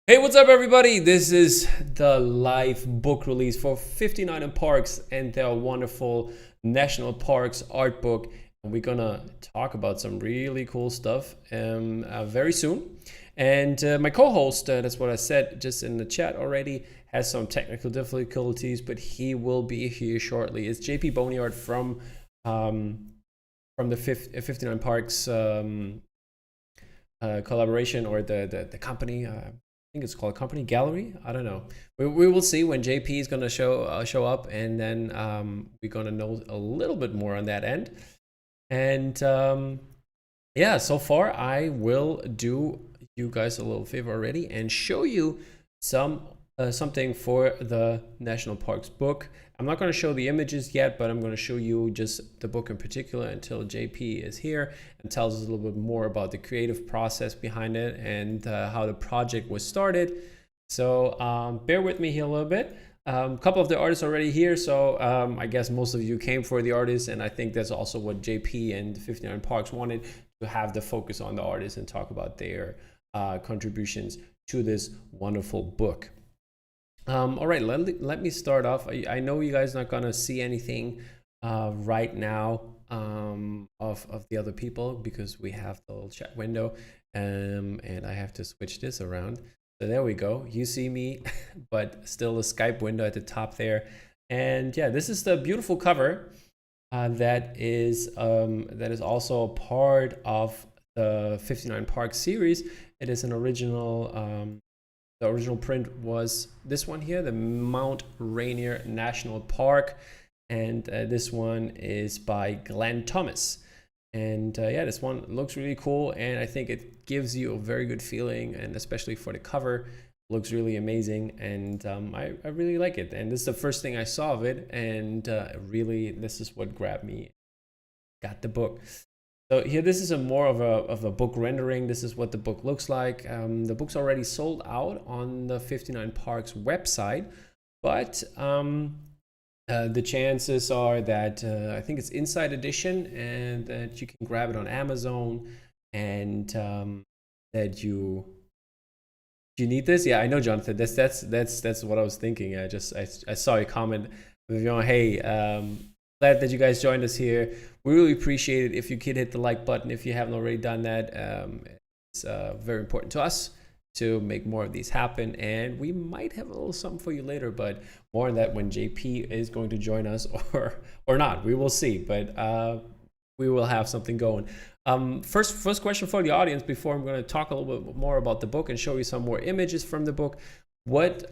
Hey, what's up, everybody? This is the live book release for 59 Parks and their wonderful National Parks art book. And we're gonna talk about some really cool stuff very soon. And my co-host, that's what I said just in the chat already, has some technical difficulties, but he will be here shortly. It's JP Boneyard from the 59 Parks collaboration, or the company. I think it's called Company Gallery. I don't know. We will see when JP is gonna show up, and then we're gonna know a little bit more on that end. And yeah, so far I will do you guys a little favor already and show you something for the National Parks book. I'm not going to show the images yet, but I'm going to show you just the book in particular until JP is here and tells us a little bit more about the creative process behind it and how the project was started. So bear with me here a little bit. A couple of the artists already here, so I guess most of you came for the artists, and I think that's also what JP and 59 Parks wanted, to have the focus on the artists and talk about their contributions to this wonderful book. All right, let me start off. I know you guys are not gonna see anything right now of the other people because we have the little chat window, and I have to switch this around. So there we go. You see me, but still a Skype window at the top there. And yeah, this is the beautiful cover that is also a part of the 59 Parks series. It is an original. The original print was this one here, the Mount Rainier National Park, and this one is by Glenn Thomas. And yeah, this one looks really cool, and I think it gives you a very good feeling, and especially for the cover, looks really amazing, and I really like it. And this is the first thing I saw of it, and really, this is what grabbed me. Got the book. So here, this is more of a book rendering. This is what the book looks like. The book's already sold out on the 59 Parks website, but the chances are that I think it's inside edition, and that you can grab it on Amazon, and that you need this. Yeah, I know, Jonathan. That's what I was thinking. I saw a comment, hey, glad that you guys joined us here. We really appreciate it if you could hit the like button if you haven't already done that. It's very important to us to make more of these happen, and we might have a little something for you later, but more on that when JP is going to join us, or not. We will see, but we will have something going. First question for the audience before I'm going to talk a little bit more about the book and show you some more images from the book. What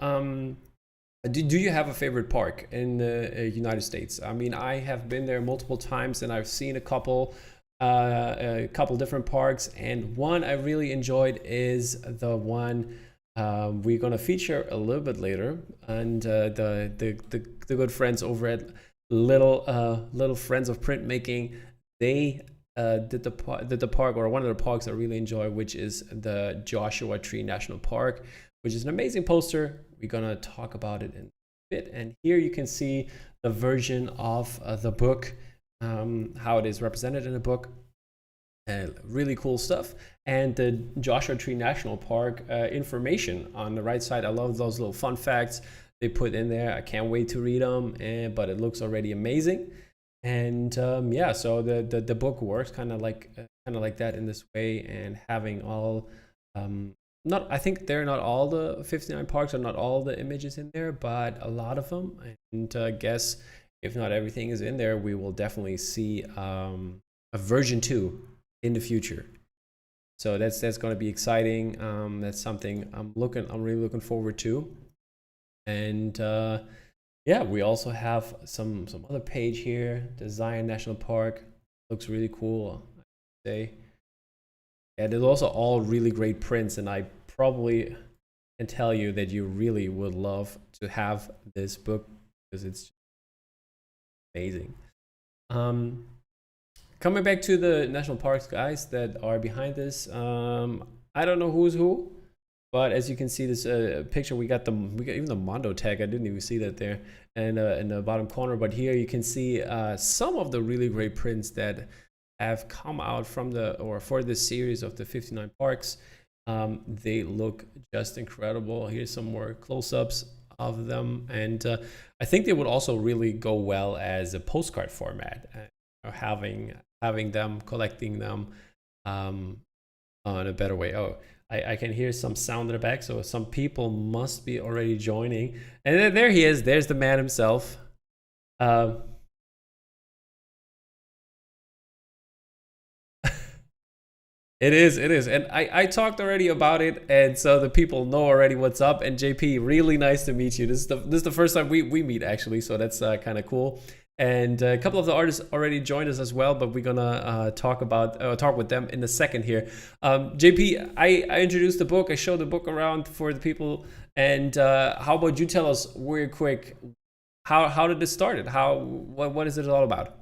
do you have a favorite park in the United States? I mean, I have been there multiple times, and I've seen a couple different parks, and one I really enjoyed is the one we're gonna feature a little bit later, and the good friends over at Little Friends of Printmaking, they did the park, or one of the parks I really enjoy, which is the Joshua Tree National Park, which is an amazing poster. We're gonna talk about it in a bit, and here you can see the version of the book, how it is represented in the book. Really cool stuff. And the Joshua Tree National Park information on the right side. I love those little fun facts they put in there. I can't wait to read them, but it looks already amazing. And yeah, so the book works kind of like that in this way, and having all I think they're not all the 59 parks, or not all the images in there, but a lot of them. And guess if not everything is in there, we will definitely see a version 2 in the future. So that's going to be exciting. That's something I'm really looking forward to. And yeah, we also have some other page here. The Zion National Park looks really cool, I'd say. Yeah, there's also all really great prints, and I probably can tell you that you really would love to have this book because it's amazing. Coming back to the national parks guys that are behind this, I don't know who's who, but as you can see, this picture, we got even the Mondo tag. I didn't even see that there, and in the bottom corner. But here you can see some of the really great prints that have come out from for this series of the 59 parks. They look just incredible. Here's some more close-ups of them, and I think they would also really go well as a postcard format. Having them, collecting them on a better way. Oh, I can hear some sound in the back, so some people must be already joining. And then there he is. There's the man himself. It is. And I talked already about it, and so the people know already what's up. And JP, really nice to meet you. This is the first time we meet, actually, so that's kind of cool. And a couple of the artists already joined us as well, but we're gonna talk with them in a second here. JP, I introduced the book. I showed the book around for the people. And how about you tell us real quick, how did this start? What is it all about?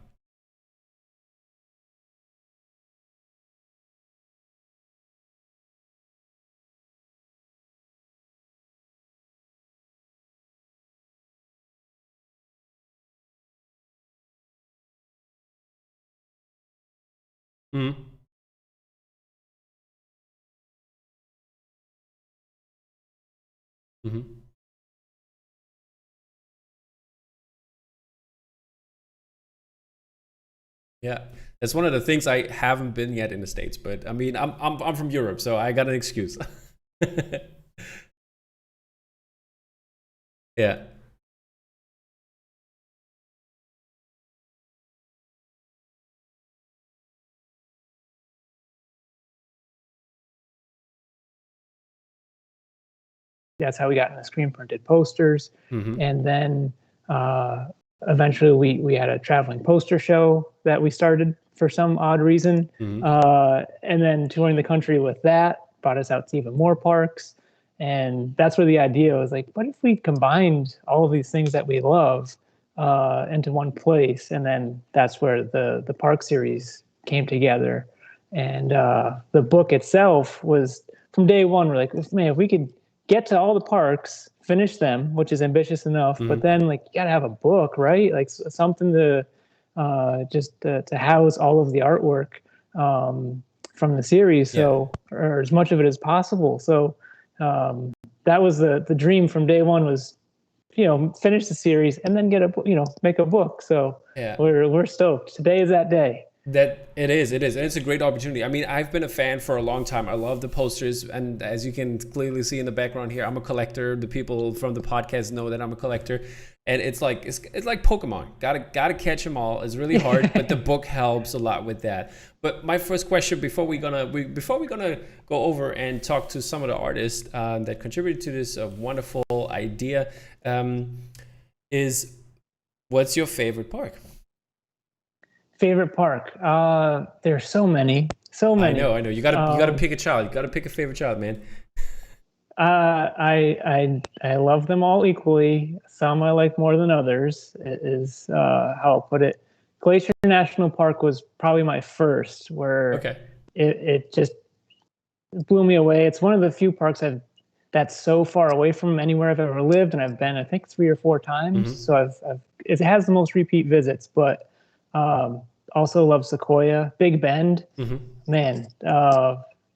Mm-hmm. Mm-hmm. Yeah, that's one of the things I haven't been yet in the States, but I mean, I'm from Europe, so I got an excuse. Yeah. That's how we got in the screen printed posters. Mm-hmm. And then eventually we had a traveling poster show that we started for some odd reason. Mm-hmm. And then touring the country with that brought us out to even more parks. And that's where the idea was like, what if we combined all of these things that we love into one place? And then that's where the park series came together. And the book itself was from day one, we're like, man, if we could get to all the parks, finish them, which is ambitious enough, but Mm-hmm. then like you gotta have a book, right? Like something to to house all of the artwork from the series, Yeah. so or as much of it as possible. So that was the dream from day one was finish the series and then get a make a book. So Yeah. we're stoked. Today is that day. That it is, and it's a great opportunity. I mean, I've been a fan for a long time. I love the posters, and as you can clearly see in the background here, I'm a collector. The people from the podcast know that I'm a collector, and it's like Pokemon. Gotta catch them all. It's really hard, but the book helps a lot with that. But my first question before we're gonna go over and talk to some of the artists that contributed to this wonderful idea, is what's your favorite park? Favorite park? There's so many, so many. I know. You gotta pick a child. You gotta pick a favorite child, man. I love them all equally. Some I like more than others. It is how I'll put it. Glacier National Park was probably my first, where Okay. it just blew me away. It's one of the few parks that's so far away from anywhere I've ever lived, and I've been I think 3 or 4 times. Mm-hmm. So it has the most repeat visits, but um, also love Sequoia, Big Bend. Mm-hmm. Man,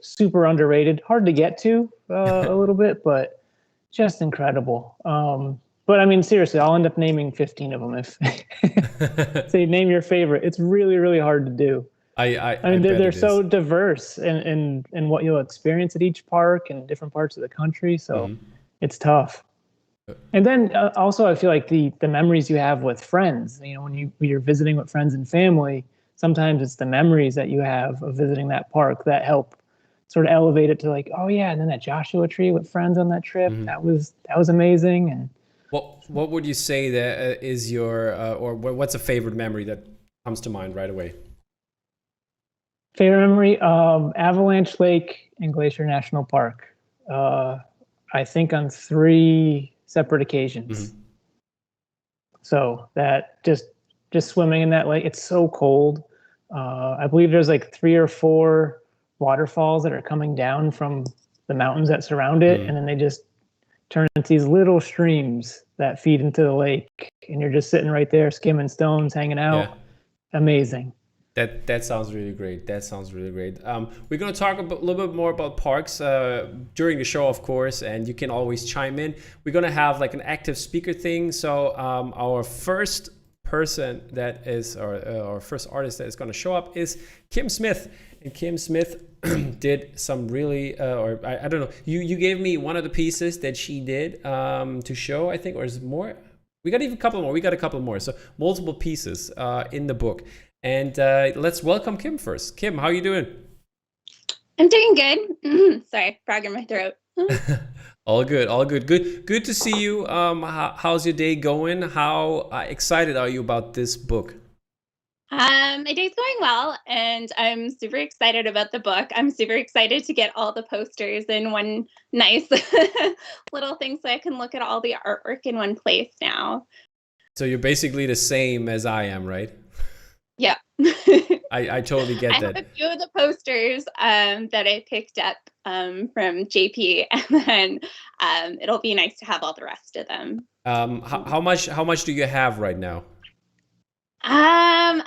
super underrated, hard to get to a little bit, but just incredible. But I mean, seriously, I'll end up naming 15 of them if say name your favorite. It's really, really hard to do. I I mean, bet they're it is. so diverse in what you'll experience at each park and different parts of the country. So Mm-hmm. it's tough. And then also, I feel like the memories you have with friends. When you're visiting with friends and family, sometimes it's the memories that you have of visiting that park that help sort of elevate it to like, oh yeah, and then that Joshua tree with friends on that trip, Mm-hmm. that was amazing. And What would you say that is your or what's a favorite memory that comes to mind right away? favorite memory, Avalanche Lake and Glacier National Park. Uh, I think on 3 separate occasions. Mm-hmm. So that just swimming in that lake, it's so cold. I believe there's like 3 or 4 waterfalls that are coming down from the mountains that surround it, Mm-hmm. and then they just turn into these little streams that feed into the lake, and you're just sitting right there skimming stones, hanging Yeah. out. Amazing. That sounds really great. That sounds really great. We're going to talk a little bit more about parks during the show, of course, and you can always chime in. We're going to have like an active speaker thing. So our first person that is, or our first artist that is going to show up is Kim Smith. And Kim Smith did some really, or I don't know, you gave me one of the pieces that she did to show, I think, or is it more? We got even a couple more. We got a couple more. So multiple pieces in the book. And let's welcome Kim first. Kim, how are you doing? I'm doing good. Sorry, frog in my throat. All good, all good. Good to see you. How's your day going? How excited are you about this book? My day's going well, and I'm super excited about the book. I'm super excited to get all the posters in one nice little thing so I can look at all the artwork in one place now. So you're basically the same as I am, right? Yeah. I totally get I that. have a few of the posters that I picked up from JP, and then it'll be nice to have all the rest of them. How much do you have right now?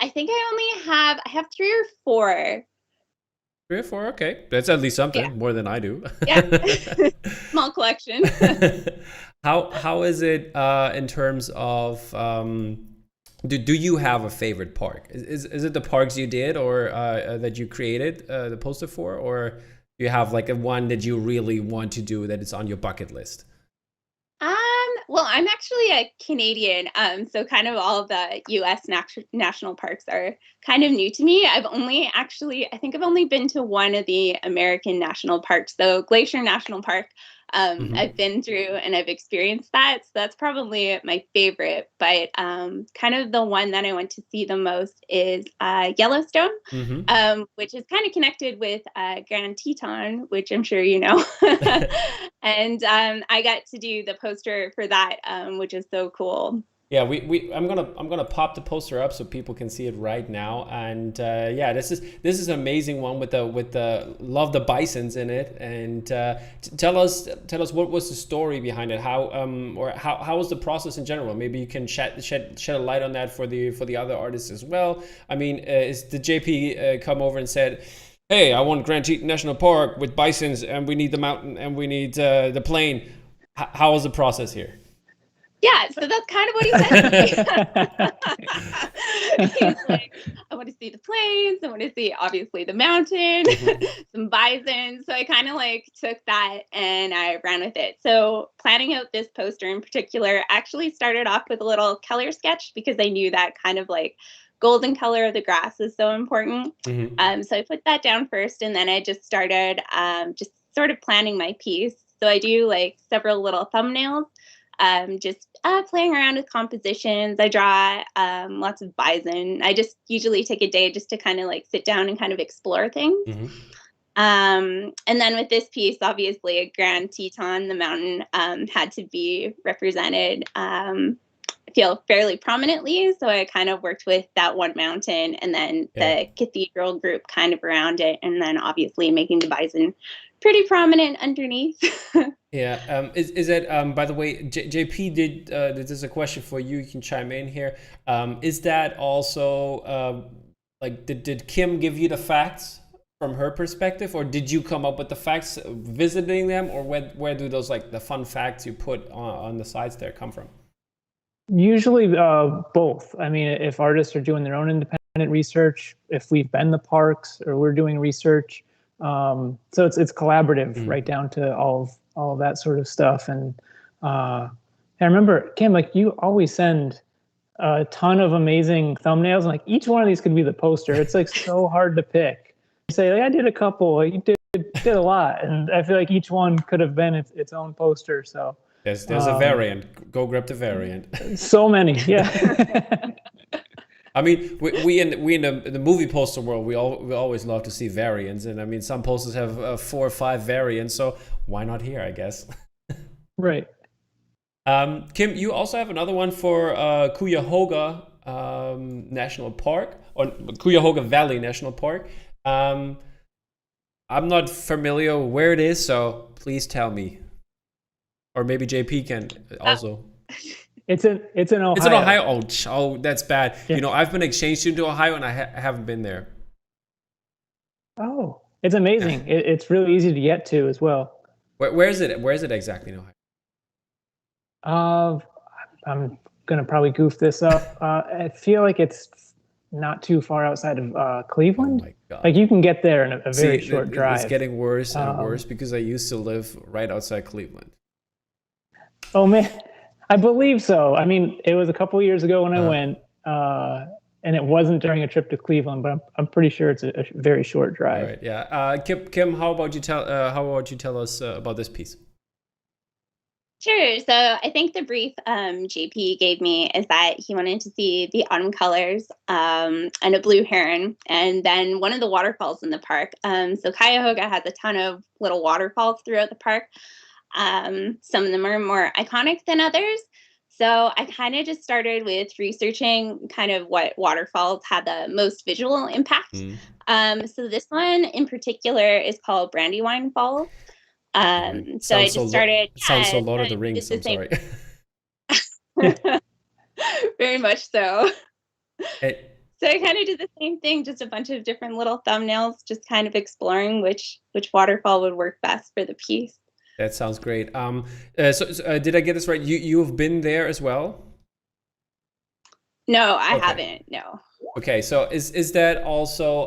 I think I have 3 or 4. 3 or 4, okay. That's at least something, Yeah. More than I do. Yeah. Small collection. How is it in terms of do you have a favorite park? Is it the parks you did or that you created the poster for, or do you have like a one that you really want to do that is on your bucket list? Well, I'm actually a Canadian, so kind of all of the U.S. national parks are kind of new to me. I think I've only been to one of the American national parks, so Glacier National Park. I've been through and I've experienced that, so that's probably my favorite. But kind of the one that I went to see the most is Yellowstone, which is kind of connected with Grand Teton, which I'm sure you know. And I got to do the poster for that, which is so cool. Yeah, I'm gonna pop the poster up so people can see it right now, and yeah, this is an amazing one with the love the bisons in it, and tell us what was the story behind it, how was the process in general? Maybe you can shed a light on that for the other artists as well. I mean, did JP come over and said, "Hey, I want Grand Teton National Park with bisons, and we need the mountain, and we need the plain"? How was the process here? Yeah, so that's kind of what he said to me. He's like, I want to see the plains, I want to see obviously the mountain, some bison. So I kind of like took that and I ran with it. So planning out this poster in particular actually started off with a little color sketch because I knew that kind of like golden color of the grass is so important. So I put that down first, and then I just started just sort of planning my piece. So I do like several little thumbnails. Just playing around with compositions. I draw lots of bison. I just usually take a day just to kind of like sit down and kind of explore things. And then with this piece, obviously, Grand Teton, the mountain, had to be represented, I feel, fairly prominently. So I kind of worked with that one mountain and then the cathedral group kind of around it. And then obviously making the bison pretty prominent underneath. Yeah. Is it by the way, JP did this is a question for you. You can chime in here. Is that also like did Kim give you the facts from her perspective, or did you come up with the facts visiting them, or where do those like the fun facts you put on the sides there come from? Usually both. I mean, if artists are doing their own independent research, if we've been the parks or we're doing research, so it's collaborative, right down to all of that sort of stuff. And I remember, Kim, like you always send a ton of amazing thumbnails, and like each one of these could be the poster. It's like so hard to pick. You say, like, I did a couple, you did a lot, and I feel like each one could have been its own poster. So there's a variant. Go grab the variant. So many, yeah. I mean, we in the movie poster world, we always love to see variants, and I mean, some posters have 4 or 5 variants, so why not here, I guess. Right. Kim, you also have another one for Cuyahoga National Park, or Cuyahoga Valley National Park. I'm not familiar where it is, so please tell me. Or maybe JP can also. It's in Ohio. It's in Ohio. Oh, that's bad. Yeah. You know, I've been exchanged student to Ohio, and I haven't been there. Oh, it's amazing. It's really easy to get to as well. Where is it? Where is it exactly in Ohio? I'm gonna probably goof this up. I feel like it's not too far outside of Cleveland. Oh my God. Like you can get there in a very short drive. It's getting worse and worse because I used to live right outside Cleveland. Oh man, I believe so. I mean, it was a couple of years ago when I went, and it wasn't during a trip to Cleveland, but I'm pretty sure it's a very short drive. All right, yeah. Kim, how about you tell us about this piece? Sure. So I think the brief JP gave me is that he wanted to see the autumn colors and a blue heron, and then one of the waterfalls in the park. So Cuyahoga has a ton of little waterfalls throughout the park. Some of them are more iconic than others. So I kind of just started with researching kind of what waterfalls had the most visual impact. So this one in particular is called Brandywine Falls. So I just started. It sounds so Lord of the Rings. I'm sorry. Very much so. It, So I kind of did the same thing, just a bunch of different little thumbnails, just kind of exploring which waterfall would work best for the piece. That sounds great. So did I get this right? You've been there as well? No, I haven't. No. Okay, so is that also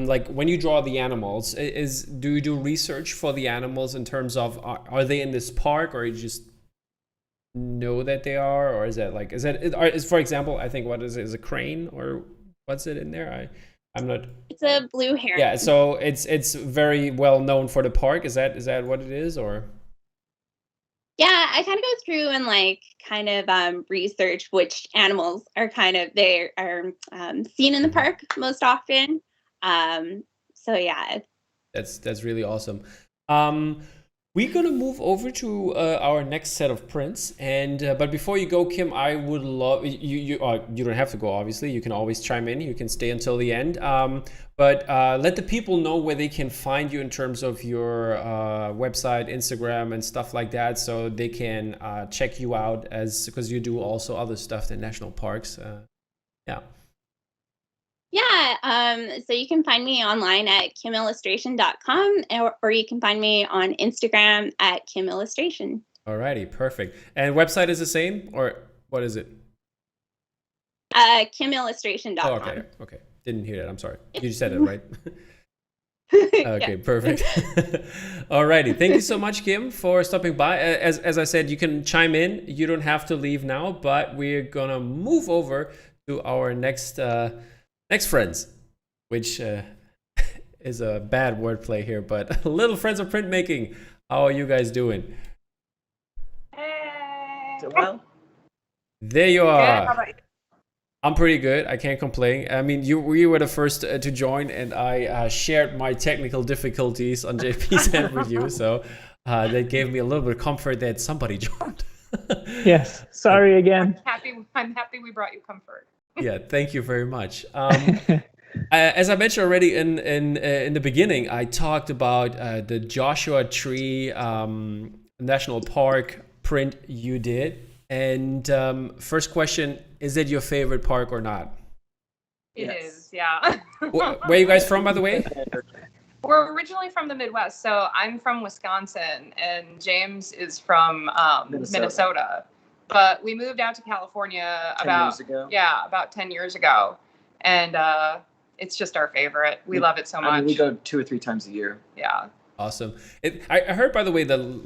like when you draw the animals? Do you do research for the animals in terms of are they in this park, or you just know that they are, or is for example, I think what is a crane, or what's it in there? I'm not. It's a blue heron. Yeah, so it's very well known for the park. Is that what it is, or? Yeah, I kind of go through and kind of research which animals are seen in the park most often. So yeah, that's really awesome. We're gonna move over to our next set of prints, and but before you go, Kim, I would love you. You don't have to go. Obviously, you can always chime in. You can stay until the end. But let the people know where they can find you in terms of your website, Instagram, and stuff like that, so they can check you out because you do also other stuff in national parks. Yeah. Yeah, so you can find me online at kimillustration.com, or you can find me on Instagram at kimillustration. Alrighty, perfect. And website is the same, or what is it? Kimillustration.com. Oh, okay. Didn't hear that. I'm sorry. You just said it, right? Okay, perfect. Alrighty, thank you so much, Kim, for stopping by. As I said, you can chime in. You don't have to leave now, but we're gonna move over to our next friends, which is a bad wordplay here, but little friends of printmaking. How are you guys doing? Hey. Well, there you are. good. How about you? I'm pretty good. I can't complain. I mean, we were the first to join, and I shared my technical difficulties on JP's end with you, so that gave me a little bit of comfort that somebody joined. Yes. Sorry again. I'm happy we brought you comfort. Yeah, thank you very much. As I mentioned already in the beginning, I talked about the Joshua Tree National Park print you did. And first question, is it your favorite park or not? It Yes. is, yeah. Where are you guys from, by the way? We're originally from the Midwest, so I'm from Wisconsin, and James is from Minnesota. But we moved out to California about 10 years ago, and it's just our favorite. We love it so much. I mean, we go 2 or 3 times a year. Yeah. Awesome. I heard, by the way,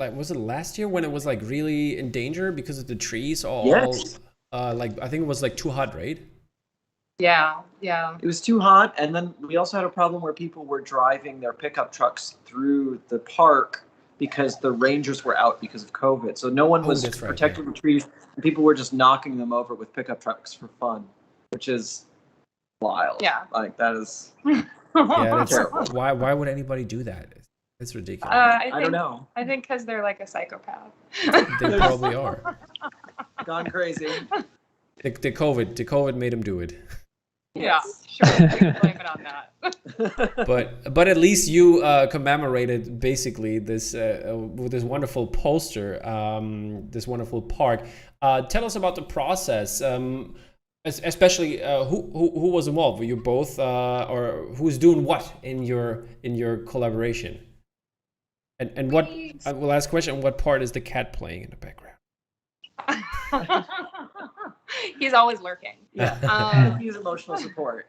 was it last year when it was really in danger because of the trees? Yes. I think it was too hot, right? Yeah. It was too hot, and then we also had a problem where people were driving their pickup trucks through the park because the rangers were out because of COVID. So no one was protecting the trees, and people were just knocking them over with pickup trucks for fun, which is wild. Yeah. That is terrible. Why would anybody do that? It's ridiculous. I don't know. I think because they're like a psychopath. They probably are. Gone crazy. The COVID made them do it. Yeah, sure. We can blame it on that. But at least you commemorated basically this with this wonderful poster, this wonderful park. Tell us about the process, especially who was involved. Were you both, or who's doing what in your collaboration? And what? Last question: what part is the cat playing in the background? He's always lurking. Yeah, he's emotional support.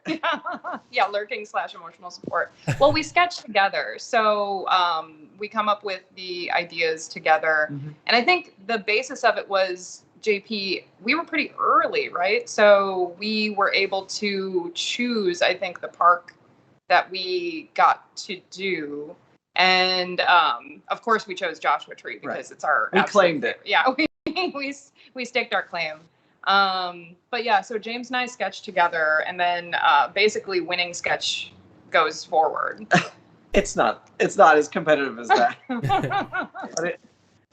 Yeah, lurking / emotional support. Well, we sketch together, so we come up with the ideas together, and I think the basis of it was JP. We were pretty early, right? So we were able to choose, I think, the park that we got to do, and of course we chose Joshua Tree because it's our. We claimed it. Yeah, we staked our claim. But yeah, so James and I sketched together, and then basically winning sketch goes forward. It's not as competitive as that.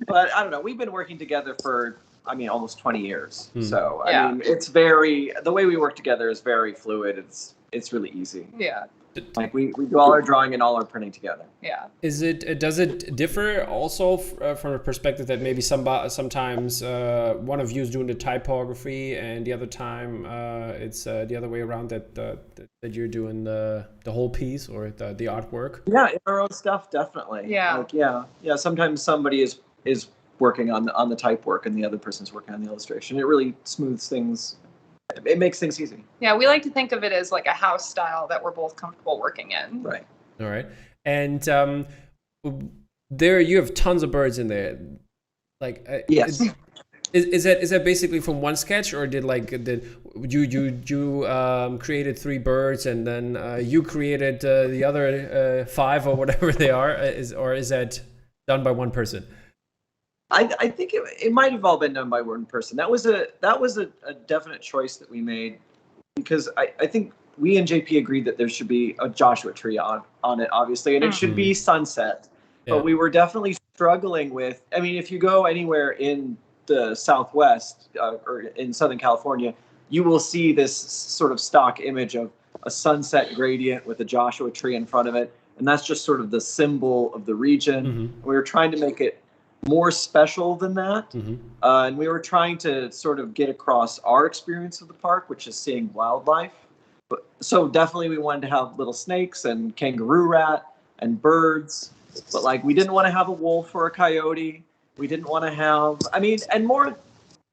but I don't know. We've been working together for, almost 20 years. So I mean, it's the way we work together is very fluid. It's really easy. Yeah. Like we do all our drawing and all our printing together. Yeah. Does it differ also from a perspective that maybe sometimes one of you is doing the typography and the other time it's the other way around that you're doing the whole piece or the artwork? Yeah, in our own stuff, definitely. Yeah. Yeah. Sometimes somebody is working on the type work and the other person's working on the illustration. It really smooths things. It makes things easy. Yeah, we like to think of it as like a house style that we're both comfortable working in. Right. All right. And there you have tons of birds in there. Like yes. Is that basically from one sketch, or did you created 3 birds and then you created the other 5 or whatever they are? Is that done by one person? I think it might have all been done by one person. That was a definite choice that we made, because I think we and JP agreed that there should be a Joshua Tree on it, obviously, and it should be sunset. Yeah. But we were definitely struggling with. I mean, if you go anywhere in the Southwest or in Southern California, you will see this sort of stock image of a sunset gradient with a Joshua Tree in front of it, and that's just sort of the symbol of the region. We were trying to make it more special than that. And we were trying to sort of get across our experience of the park, which is seeing wildlife. So definitely we wanted to have little snakes and kangaroo rat and birds, but like we didn't want to have a wolf or a coyote. We didn't want to have, and more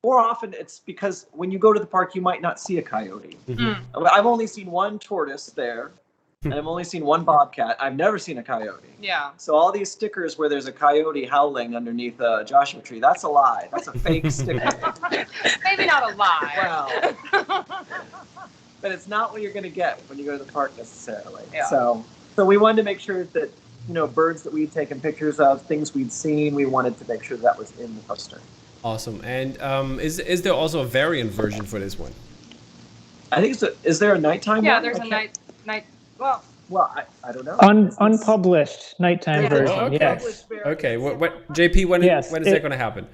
often it's because when you go to the park, you might not see a coyote. I've only seen one tortoise there. And I've only seen one bobcat. I've never seen a coyote. Yeah. So all these stickers where there's a coyote howling underneath a Joshua Tree, that's a lie. That's a fake sticker. Maybe not a lie. Well, but it's not what you're going to get when you go to the park necessarily. Yeah. So we wanted to make sure that, birds that we'd taken pictures of, things we'd seen, we wanted to make sure that was in the poster. Awesome. And is there also a variant version for this one? I think is there a nighttime Yeah, one? there's a night. Well, I don't know. Unpublished nighttime version. Oh, okay. Yes. Okay. What JP? When is that going to happen?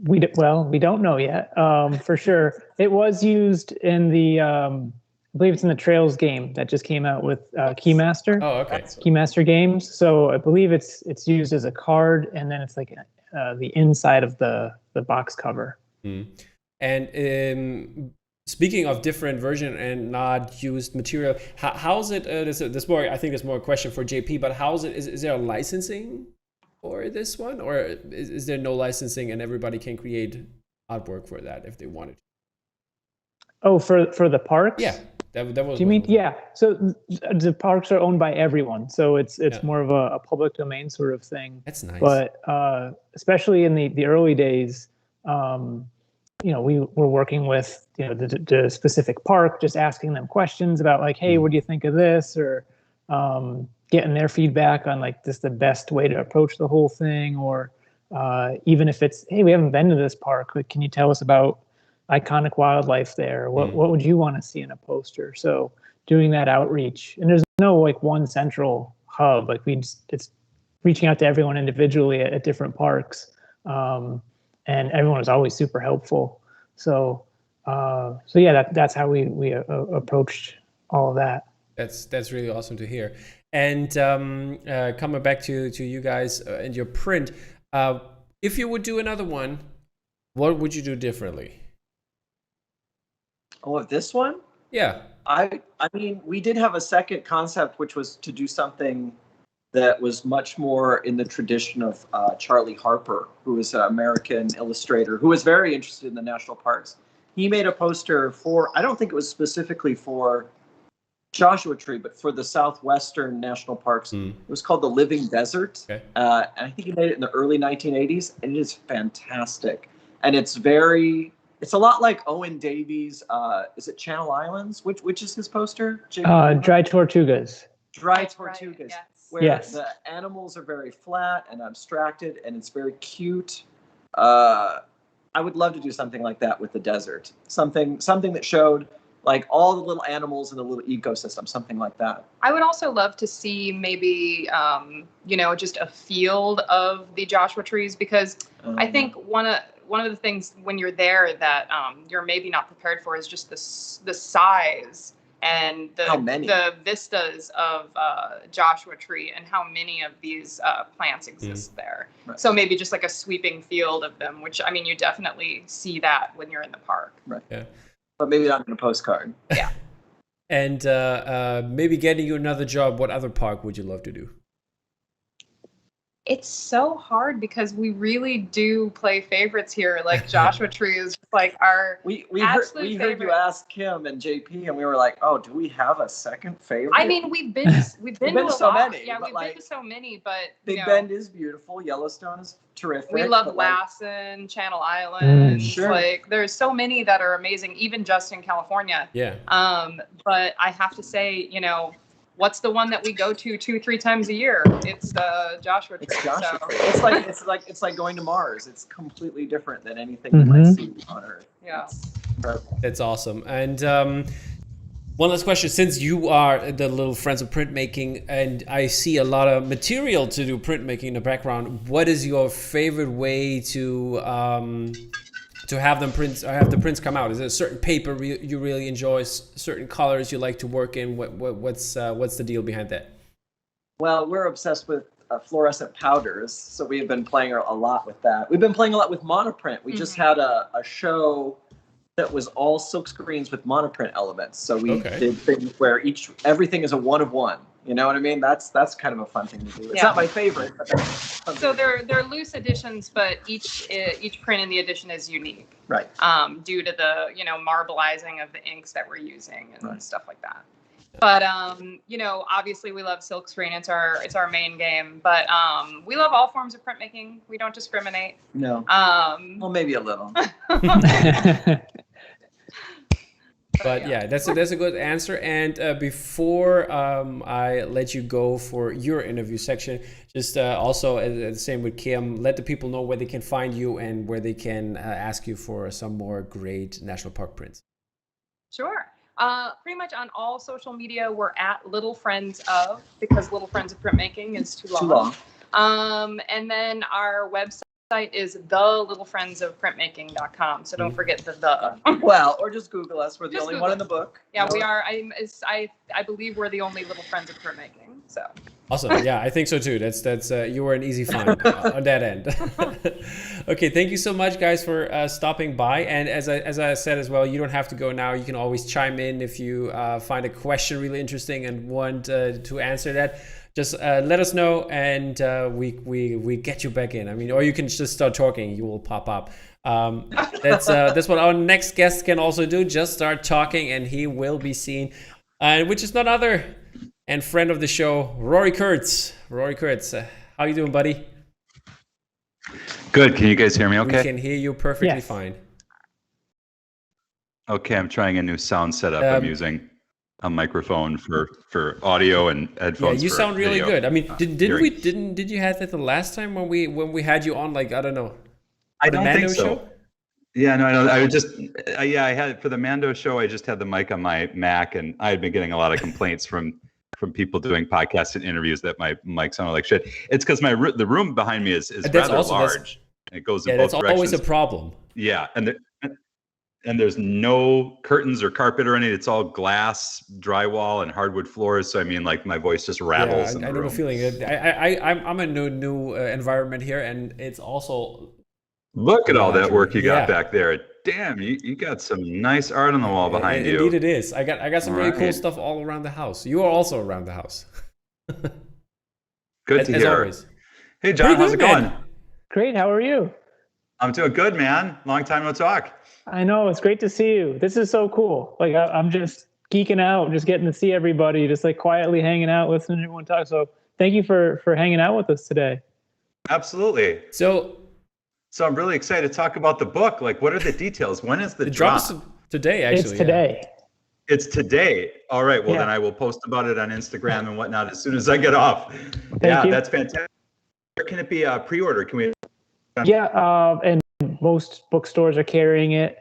We don't know yet. For sure, it was used in the. I believe it's in the Trails game that just came out with Keymaster. Oh, okay. Keymaster games. So I believe it's used as a card, and then it's like the inside of the box cover. And speaking of different version and not used material, how's it? This more, I think, it's more a question for JP. But how's it? Is there a licensing for this one, or is there no licensing and everybody can create artwork for that if they wanted? Oh, for the parks? Yeah, that was. Do you mean? Yeah. So the parks are owned by everyone, so it's more of a public domain sort of thing. That's nice. But especially in the early days. We were working with the specific park, just asking them questions about like, hey, what do you think of this, or getting their feedback on like this the best way to approach the whole thing, or even if it's, hey, we haven't been to this park, like, can you tell us about iconic wildlife there? What would you want to see in a poster? So doing that outreach, and there's no like one central hub, like it's reaching out to everyone individually at different parks. And everyone was always super helpful. So So yeah, that's how we approached all of that. That's really awesome to hear. And coming back to you guys and your print, if you would do another one, what would you do differently? Oh, this one? Yeah. I mean, we did have a second concept, which was to do something that was much more in the tradition of Charlie Harper, who is an American illustrator who was very interested in the national parks. He made a poster for, I don't think it was specifically for Joshua Tree, but for the Southwestern National Parks. It was called The Living Desert. Okay. And I think he made it in the early 1980s, and it is fantastic. And it's a lot like Owen Davies. Is it Channel Islands? Which is his poster? Dry Tortugas. Dry Tortugas. Right, yes. Where yes. the animals are very flat and abstracted, and it's very cute. I would love to do something like that with the desert. Something that showed like all the little animals in the little ecosystem, something like that. I would also love to see maybe, just a field of the Joshua trees, because I think one of the things when you're there that you're maybe not prepared for is just the size and the vistas of Joshua Tree and how many of these plants exist there. Right. So maybe just like a sweeping field of them, which, I mean, you definitely see that when you're in the park. Right. Yeah. But maybe not in a postcard. Yeah. And maybe getting you another job, what other park would you love to do? It's so hard because we really do play favorites here. Like Joshua Tree is like our we absolute heard you ask Kim and JP, and we were like, oh, do we have a second favorite? I mean, we've been to so lot. many. Yeah, we've been to so many, but Big Bend is beautiful. Yellowstone is terrific. We love Lassen, Channel Islands. Sure. Like there's so many that are amazing, even just in California. Yeah. But I have to say, what's the one that we go to 2-3 times a year? It's Joshua Tree. It's Joshua Tree. It's like going to Mars. It's completely different than anything you might see on Earth. Yeah. That's awesome. And one last question, since you are the little friends of printmaking and I see a lot of material to do printmaking in the background, what is your favorite way to have them prints or have the prints come out? Is there a certain paper you really enjoy, certain colors you like to work in? What's the deal behind that? Well, we're obsessed with fluorescent powders, so we have been playing a lot with that. We've been playing a lot with monoprint. We just had a show that was all silk screens with monoprint elements. So we did things where everything is a 1 of 1. You know what I mean? That's kind of a fun thing to do. It's not my favorite, but that's so they're loose editions, but each print in the edition is unique. Right. Due to the marbleizing of the inks that we're using and stuff like that. But obviously we love silk screen. It's our main game. But we love all forms of printmaking. We don't discriminate. No. Well, maybe a little. But yeah, that's a good answer. And before I let you go for your interview section, just also the same with Kim, let the people know where they can find you and where they can ask you for some more great national park prints. Sure. Pretty much on all social media, we're at Little Friends of, because Little Friends of Printmaking is too long. And then our website is thelittlefriendsofprintmaking.com. So don't forget the. Well, or just Google us. We're the only one in the book. Yeah, we are. I believe we're the only Little Friends of Printmaking. So. Awesome. Yeah, I think so too. That's you were an easy find on that end. Okay, thank you so much, guys, for stopping by. And as I said as well, you don't have to go now. You can always chime in if you find a question really interesting and want to answer that. Just let us know, and we get you back in. I mean, or you can just start talking. You will pop up. That's what our next guest can also do. Just start talking, and he will be seen. Which is none other and friend of the show, Rory Kurtz. Rory Kurtz, how you doing, buddy? Good. Can you guys hear me okay? We can hear you perfectly fine. Okay, I'm trying a new sound setup. I'm using a microphone for audio and headphones. Yeah, you sound really video. good. I mean, did you have that the last time when we had you on? Like, I don't know. I don't think so. Show? Yeah, no, I know. I was just I had for the Mando show. I just had the mic on my Mac, and I had been getting a lot of complaints from people doing podcasts and interviews that my mic sounded like shit. It's because the room behind me is rather large. It goes in both directions. That's always a problem. Yeah, and and there's no curtains or carpet or anything. It's all glass, drywall, and hardwood floors. So I mean, like my voice just rattles. I know the feeling. I'm a new environment here, and it's also. Look at all that work you got back there. Damn, you got some nice art on the wall behind you. Indeed, it is. I got some really cool stuff all around the house. You are also around the house. Good to hear. As always. Hey, John, how's it going? Great. How are you? I'm doing good, man. Long time no talk. I know. It's great to see you. This is so cool. Like I'm just geeking out, just getting to see everybody, just like quietly hanging out, listening to everyone talk. So thank you for hanging out with us today. Absolutely. So I'm really excited to talk about the book. Like, what are the details? When is the drop? Today, actually. It's today. It's today. All right. Well, then I will post about it on Instagram and whatnot as soon as I get off. Thank you. That's fantastic. Where can it be pre-ordered? Can we? Yeah, and most bookstores are carrying it.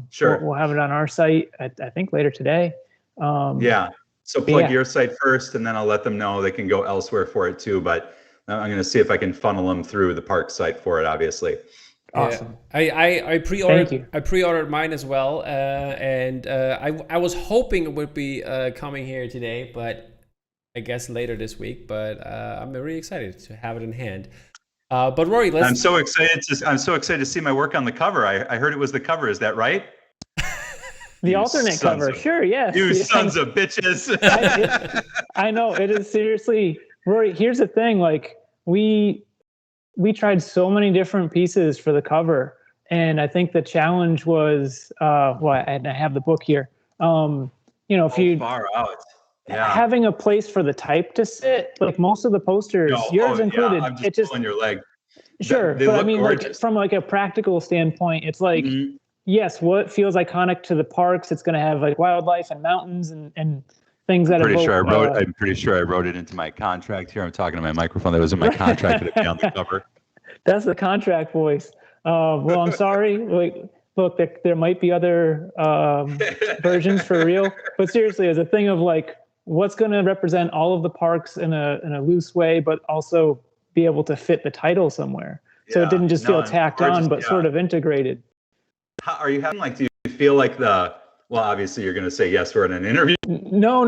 Sure. We'll have it on our site, I think, later today. So plug your site first, and then I'll let them know they can go elsewhere for it too. But I'm going to see if I can funnel them through the park site for it, obviously. Awesome. I pre-ordered. Thank you. I pre-ordered mine as well, and I was hoping it would be coming here today, but I guess later this week. But I'm really excited to have it in hand. But Rory, I'm so excited to see my work on the cover. I heard it was the cover. Is that right? The alternate cover. Sure. Yes. You sons of bitches. I know it is seriously, Rory. Here's the thing. Like we tried so many different pieces for the cover, and I think the challenge was, and I have the book here. If you far out. having a place for the type to sit, like most of the posters, yours included, I'm just pulling your leg. Sure, they but look I mean, gorgeous. like from like a practical standpoint, it's like, yes, what feels iconic to the parks, it's going to have like wildlife and mountains and things that I'm pretty sure I wrote it into my contract here. I'm talking to my microphone. That was in my contract that it be on the cover. That's the contract voice. Well, I'm sorry. Look, there might be other versions for real, but seriously, as a thing of like, what's going to represent all of the parks in a loose way, but also be able to fit the title somewhere. So it didn't just feel tacked on, but sort of integrated. How are you having, like, do you feel like well, obviously you're going to say yes, we're in an interview. No,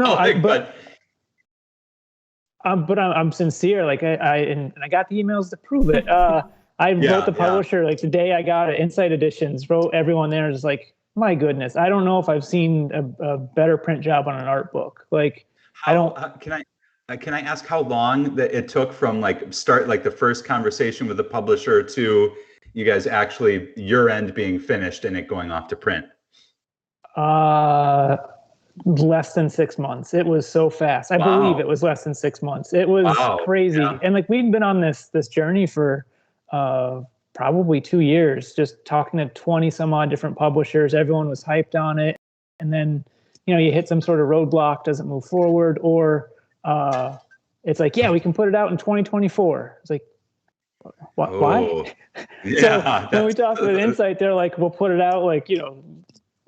but I'm sincere. Like I got the emails to prove it. I wrote the publisher like the day I got it. Insight Editions wrote everyone there just like, my goodness, I don't know if I've seen a better print job on an art book. Like can I ask how long that it took from start the first conversation with the publisher to you guys actually your end being finished and it going off to print? Less than 6 months. It was so fast. I believe it was less than 6 months. It was crazy. Yeah. And like we've been on this journey for probably 2 years, just talking to 20 some odd different publishers. Everyone was hyped on it. And then, you hit some sort of roadblock, doesn't move forward, or it's like, we can put it out in 2024. It's like, what? Why? Yeah. So when we talked with Insight, they're like, we'll put it out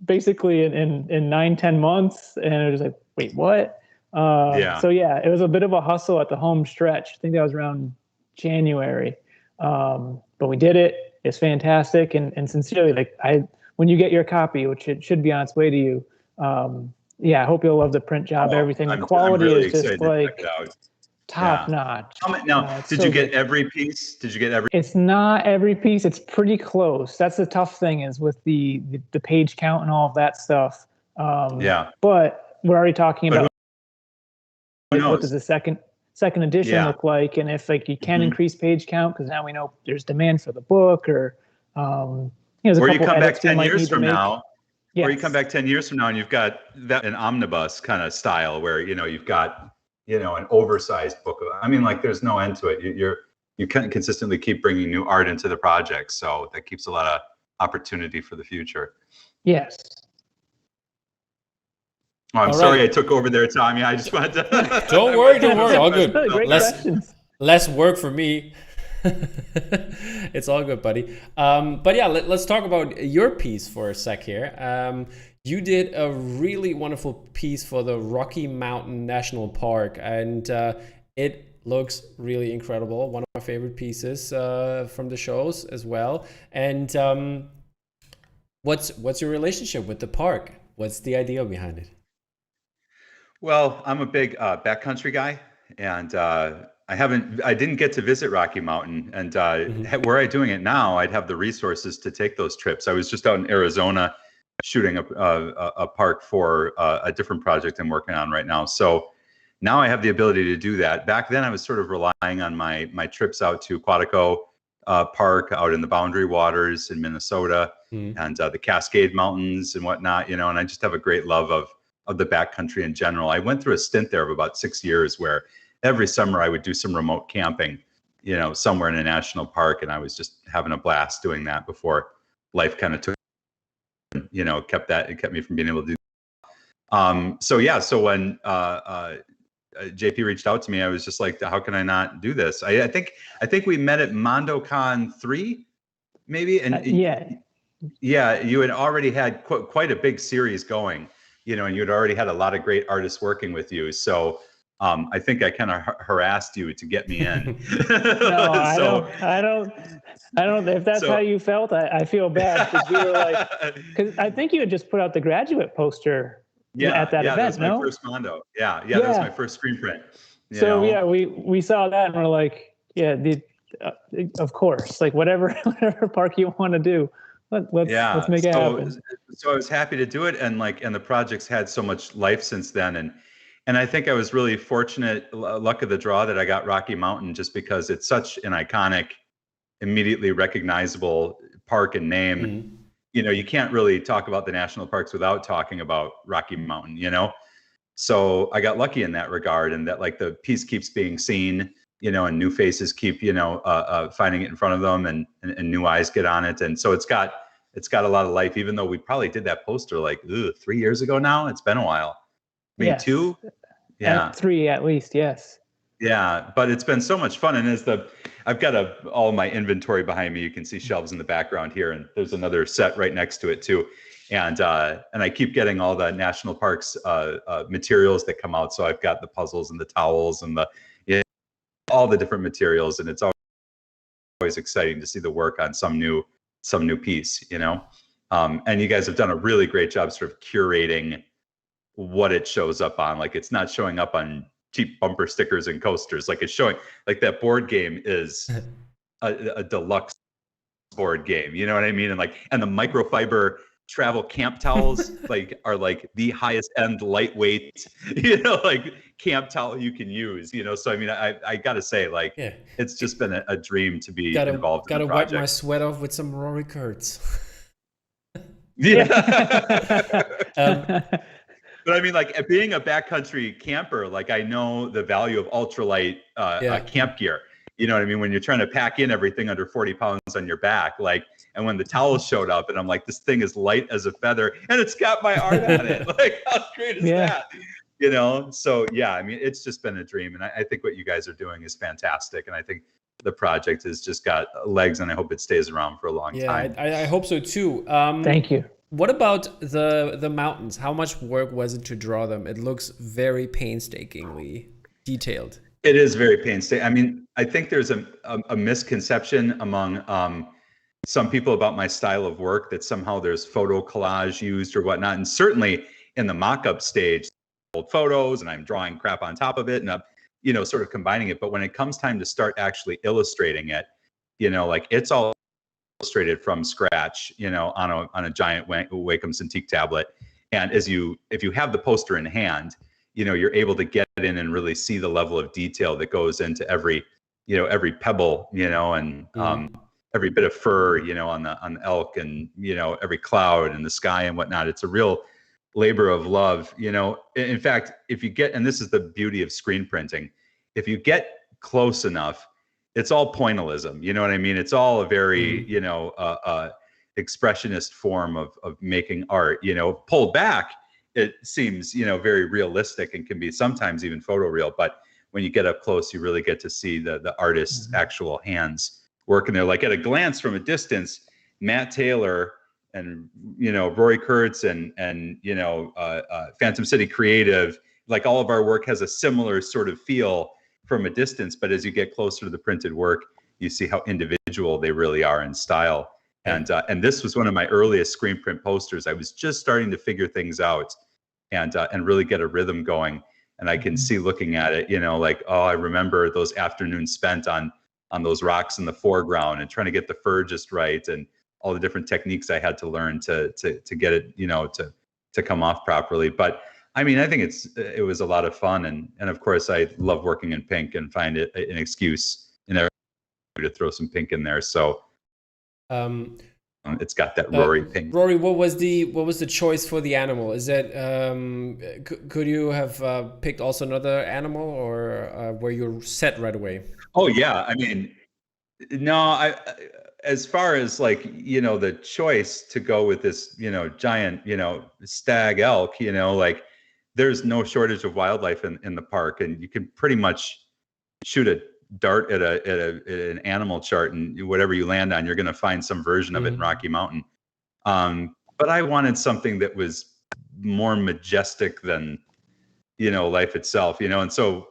basically in 9-10 months. And it was like, wait, what? So it was a bit of a hustle at the home stretch. I think that was around January. But we did it. It's fantastic. And sincerely, when you get your copy, which it should be on its way to you, I hope you'll love the print job. Everything. The quality is just like top notch. Now, did you get every piece? It's not every piece. It's pretty close. That's the tough thing is with the page count and all of that stuff. But we're already talking about what does the second edition look like, and if you can increase page count because now we know there's demand for the book, or there's a or couple you come back edits 10 years from now. Yes. Or you come back 10 years from now and you've got an omnibus kind of style where you've got an oversized book. There's no end to it. You can consistently keep bringing new art into the project, so that keeps a lot of opportunity for the future. Yes. Oh, I'm sorry I took over there, Tommy. I just wanted to. Don't worry. All good. Great questions. Less work for me. It's all good, buddy. Let's talk about your piece for a sec here. You did a really wonderful piece for the Rocky Mountain National Park, and it looks really incredible. One of my favorite pieces from the shows as well. And What's your relationship with the park? What's the idea behind it? Well, I'm a big backcountry guy, and I didn't get to visit Rocky Mountain, and were I doing it now, I'd have the resources to take those trips. I was just out in Arizona shooting a park for a different project I'm working on right now. So now I have the ability to do that. Back then, I was sort of relying on my trips out to Quantico Park out in the Boundary Waters in Minnesota and the Cascade Mountains and whatnot, and I just have a great love of the backcountry in general. I went through a stint there of about 6 years where every summer I would do some remote camping, somewhere in a national park, and I was just having a blast doing that before life kind of took, it kept me from being able to do. So when JP reached out to me, I was just like, how can I not do this? I think we met at MondoCon 3, maybe, and yeah, you had already had quite a big series going, and you'd already had a lot of great artists working with you. So I think I kind of harassed you to get me in. No, I don't. If that's how you felt, I feel bad, because we were like, because I think you had just put out the graduate poster. At that event, that was my first Mondo. Yeah, that was my first screen print. We saw that and we're like, of course, like whatever park you want to do, let's make it happen. So I was happy to do it, and the project's had so much life since then, and I think I was really fortunate, luck of the draw, that I got Rocky Mountain, just because it's such an iconic, immediately recognizable park and name. You can't really talk about the national parks without talking about Rocky Mountain, So I got lucky in that regard, and that the piece keeps being seen, and new faces keep, finding it in front of them, and new eyes get on it. And so it's got a lot of life, even though we probably did that poster 3 years ago now. It's been a while. Maybe 2? Yeah. 3 at least, yes. Yeah, but it's been so much fun. And I've got all my inventory behind me. You can see shelves in the background here, and there's another set right next to it too. And I keep getting all the national parks materials that come out. So I've got the puzzles and the towels and all the different materials, and it's always exciting to see the work on some new piece, And you guys have done a really great job sort of curating what it shows up on. It's not showing up on cheap bumper stickers and coasters. It's showing, that board game is a deluxe board game. You know what I mean? And the microfiber travel camp towels are the highest end lightweight, camp towel you can use. So I mean, I gotta say, it's just been a dream to be involved in the project. Gotta wipe my sweat off with some Rory Kurtz. Yeah. But I mean, being a backcountry camper, I know the value of ultralight camp gear. You know what I mean? When you're trying to pack in everything under 40 pounds on your back, and when the towels showed up, and I'm like, this thing is light as a feather, and it's got my art on it. How great is that? So yeah, I mean, it's just been a dream, and I think what you guys are doing is fantastic, and I think the project has just got legs, and I hope it stays around for a long time. I hope so too. Thank you. What about the mountains? How much work was it to draw them? It looks very painstakingly detailed. It is very painstaking. I mean, I think there's a misconception among some people about my style of work, that somehow there's photo collage used or whatnot. And certainly in the mock-up stage, old photos, and I'm drawing crap on top of it, and sort of combining it. But when it comes time to start actually illustrating it, it's all illustrated from scratch, on a giant Wacom Cintiq tablet. And if you have the poster in hand, you're able to get in and really see the level of detail that goes into every pebble, and every bit of fur, on the elk, and every cloud in the sky and whatnot. It's a real labor of love. In fact, if you get, and this is the beauty of screen printing, if you get close enough, it's all pointillism. You know what I mean? It's all a very, expressionist form of making art. Pulled back, it seems, very realistic, and can be sometimes even photoreal. But when you get up close, you really get to see the artist's actual hands working there. At a glance from a distance, Matt Taylor and Rory Kurtz and Phantom City Creative, all of our work has a similar sort of feel from a distance. But as you get closer to the printed work, you see how individual they really are in style. And this was one of my earliest screen print posters. I was just starting to figure things out and really get a rhythm going. And I can see looking at it, like, oh, I remember those afternoons spent on those rocks in the foreground and trying to get the fur just right, and all the different techniques I had to learn to get it, to come off properly. But I mean, I think it was a lot of fun, and of course I love working in pink and find it an excuse in there to throw some pink in there. So it's got that Rory pink. Rory, what was the choice for the animal? Is that could you have picked also another animal, or were you set right away? Oh yeah, I mean, no, as far as like, the choice to go with this, giant, stag elk, like there's no shortage of wildlife in the park, and you can pretty much shoot a dart at an animal chart, and whatever you land on, you're going to find some version of it in Rocky Mountain. But I wanted something that was more majestic than, life itself, and so,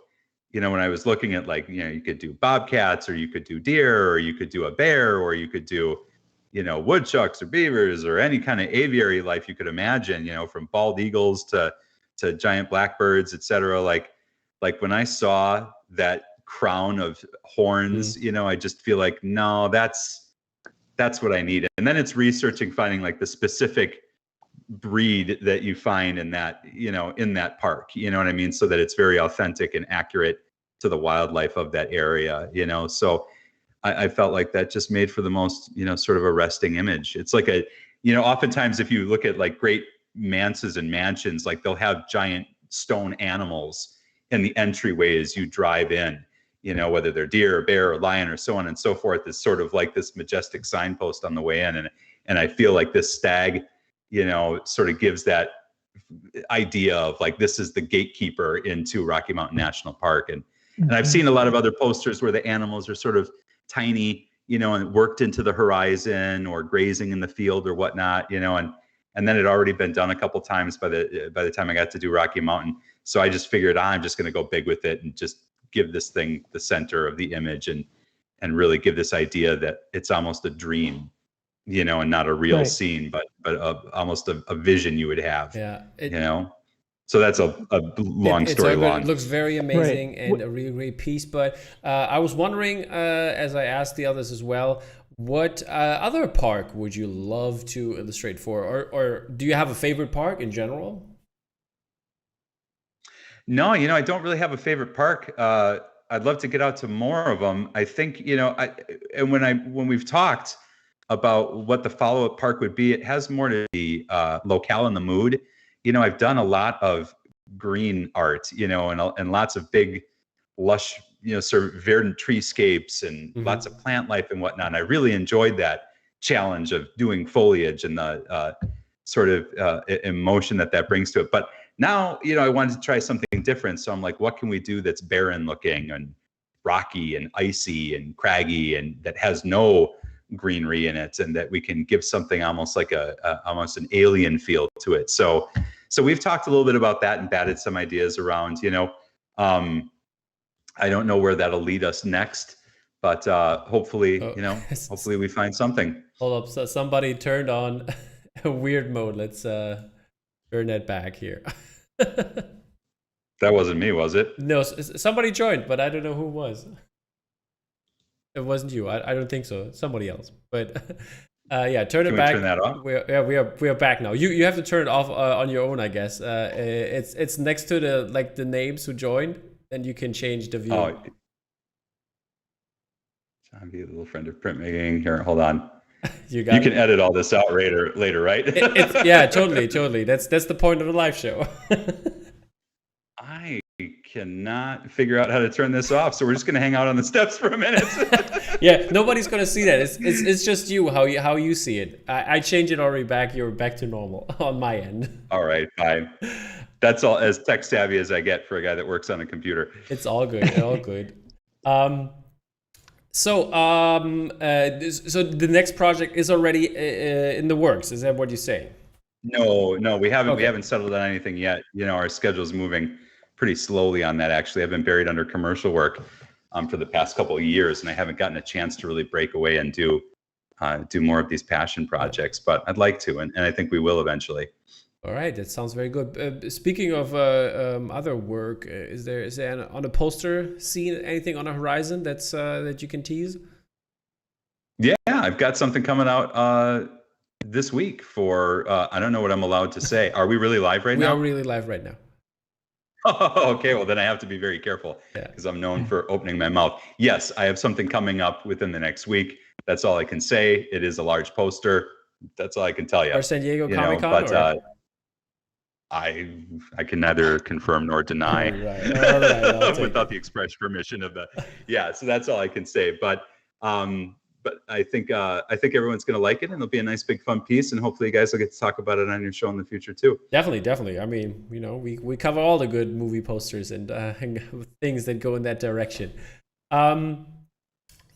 when I was looking at, like, you could do bobcats, or you could do deer, or you could do a bear, or you could do, woodchucks or beavers, or any kind of aviary life you could imagine, from bald eagles to giant blackbirds, etc. Like when I saw that crown of horns, I just feel like, no, that's what I need. And then it's researching, finding like the specific breed that you find in that, in that park, you know what I mean? So that it's very authentic and accurate to the wildlife of that area, so I felt like that just made for the most, sort of arresting image. It's like oftentimes if you look at like great manses and mansions, like they'll have giant stone animals in the entryways you drive in, whether they're deer or bear or lion or so on and so forth, is sort of like this majestic signpost on the way in. And I feel like this stag, sort of gives that idea of like, this is the gatekeeper into Rocky Mountain National Park. And I've seen a lot of other posters where the animals are sort of tiny, and worked into the horizon or grazing in the field or whatnot, and then it already been done a couple times by the time I got to do Rocky Mountain. So I just figured I'm just going to go big with it and just give this thing the center of the image, and really give this idea that it's almost a dream, and not a real scene, but almost a vision you would have. Yeah. So that's a long story long. It looks very amazing and a really great piece. But I was wondering, as I asked the others as well, what other park would you love to illustrate for? Or do you have a favorite park in general? No, I don't really have a favorite park. I'd love to get out to more of them. I think, when we've talked about what the follow-up park would be, it has more to the locale and the mood. I've done a lot of green art, and lots of big, lush, sort of verdant treescapes and lots of plant life and whatnot. And I really enjoyed that challenge of doing foliage and the sort of emotion that brings to it. But now, I wanted to try something different. So I'm like, what can we do that's barren looking and rocky and icy and craggy and that has no greenery in it, and that we can give something almost like almost an alien feel to it. So we've talked a little bit about that and batted some ideas around, I don't know where that'll lead us next, but hopefully, hopefully we find something. Hold up. So somebody turned on a weird mode. Let's turn that back here. That wasn't me, was it? No, somebody joined, but I don't know who it was. It wasn't you. I don't think so. Somebody else. But yeah, turn it back. Turn that off? We are back now. You have to turn it off on your own, I guess. It's next to the names who joined, and you can change the view. Oh, John B, a little friend of Printmaking. Here, hold on. You can edit all this out later, right? Yeah, totally. That's the point of the live show. I cannot figure out how to turn this off, so we're just going to hang out on the steps for a minute. Yeah, nobody's going to see that. It's just you how you see it. I changed it already back. You're back to normal on my end. All right, fine. That's all as tech savvy as I get for a guy that works on a computer. It's all good. All good. So the next project is already in the works. Is that what you say? No, we haven't. Okay. We haven't settled on anything yet. Our schedule's moving pretty slowly on that. Actually, I've been buried under commercial work for the past couple of years, and I haven't gotten a chance to really break away and do do more of these passion projects, but I'd like to, and I think we will eventually. All right, that sounds very good. Speaking of other work, is there on a poster scene anything on the horizon that's that you can tease? Yeah, I've got something coming out this week for I don't know what I'm allowed to say. Are we really live right now? We are really live right now. Oh, okay. Well, then I have to be very careful because I'm known for opening my mouth. Yes, I have something coming up within the next week. That's all I can say. It is a large poster. That's all I can tell you. Or San Diego Comic-Con? But I can neither confirm nor deny All right, without the express permission of the. Yeah, so that's all I can say. But I think everyone's going to like it, and it'll be a nice, big, fun piece, and hopefully you guys will get to talk about it on your show in the future too. Definitely. I mean, we cover all the good movie posters and things that go in that direction.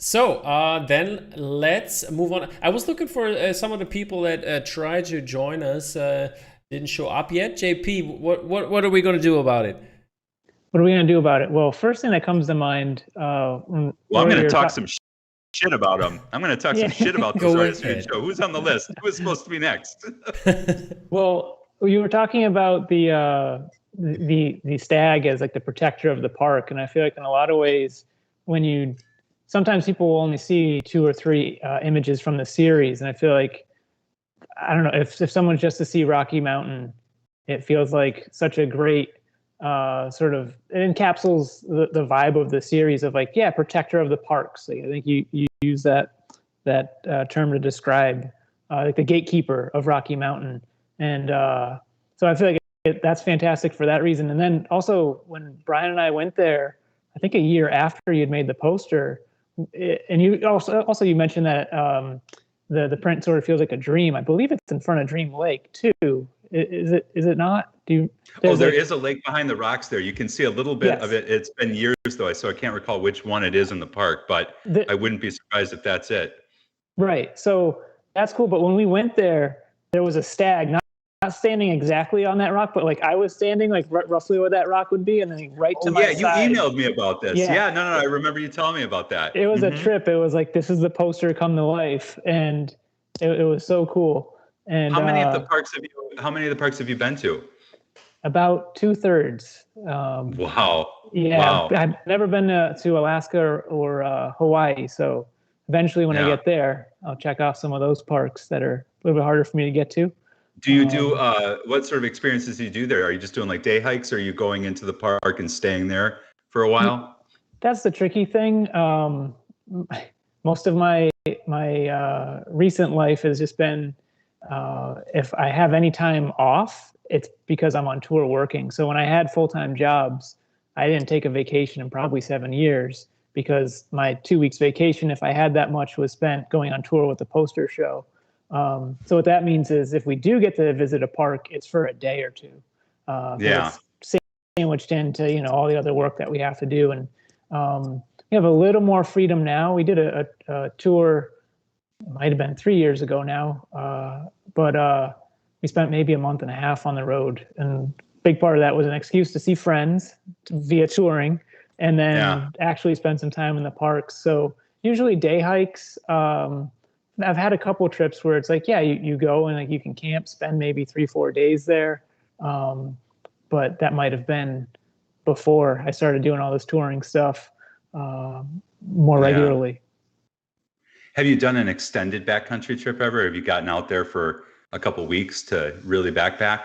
So then let's move on. I was looking for some of the people that tried to join us, didn't show up yet. JP, what are we going to do about it? What are we going to do about it? Well, first thing that comes to mind. I'm going to talk some shit about them. I'm going to talk some shit about this artist show. Who's on the list? Who's supposed to be next? Well, you were talking about the stag as like the protector of the park, and I feel like in a lot of ways, sometimes people will only see 2 or 3 images from the series, and I feel like, I don't know, if someone's just to see Rocky Mountain, it feels like such a great sort of, it encapsulates the vibe of the series of like, protector of the parks. Like, I think you use that term to describe like the gatekeeper of Rocky Mountain, and so I feel like that's fantastic for that reason. And then also when Brian and I went there, I think a year after you'd made the poster, and you also you mentioned that the print sort of feels like a dream. I believe it's in front of Dream Lake too. Is it not? There is a lake behind the rocks there. You can see a little bit of it. It's been years though, so I can't recall which one it is in the park, but I wouldn't be surprised if that's it. Right. So that's cool. But when we went there was a stag, not standing exactly on that rock, but like I was standing like roughly where that rock would be, and then right to my side. You emailed me about this. Yeah, no, I remember you telling me about that. It was a trip. It was like, this is the poster come to life, and it was so cool. And how many of the parks have you been to? About 2/3. Wow. Yeah, wow. I've never been to Alaska or Hawaii, so eventually when I get there, I'll check off some of those parks that are a little bit harder for me to get to. Do you do what sort of experiences do you do there? Are you just doing like day hikes, or are you going into the park and staying there for a while? That's the tricky thing. Most of my recent life has just been, if I have any time off, it's because I'm on tour working. So when I had full-time jobs, I didn't take a vacation in probably 7 years, because my 2 weeks vacation, if I had that much, was spent going on tour with the poster show. So what that means is if we do get to visit a park, it's for a day or two. It's sandwiched into, all the other work that we have to do. And we have a little more freedom now. We did a tour, it might have been 3 years ago now, but we spent maybe a month and a half on the road. And a big part of that was an excuse to see friends via touring, and then actually spend some time in the parks. So usually day hikes. I've had a couple trips where it's like, you go and like you can camp, spend maybe 3-4 days there. But that might have been before I started doing all this touring stuff more regularly. Have you done an extended backcountry trip ever? Have you gotten out there for a couple weeks to really backpack?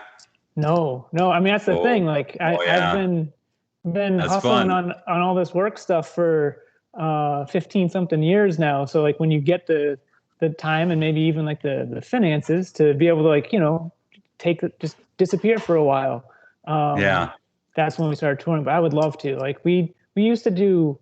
No. I mean, that's the thing. Like I've been hustling on all this work stuff for 15 something years now. So like when you get the time and maybe even like the finances to be able to like, just disappear for a while. That's when we started touring, but I would love to. Like we used to do,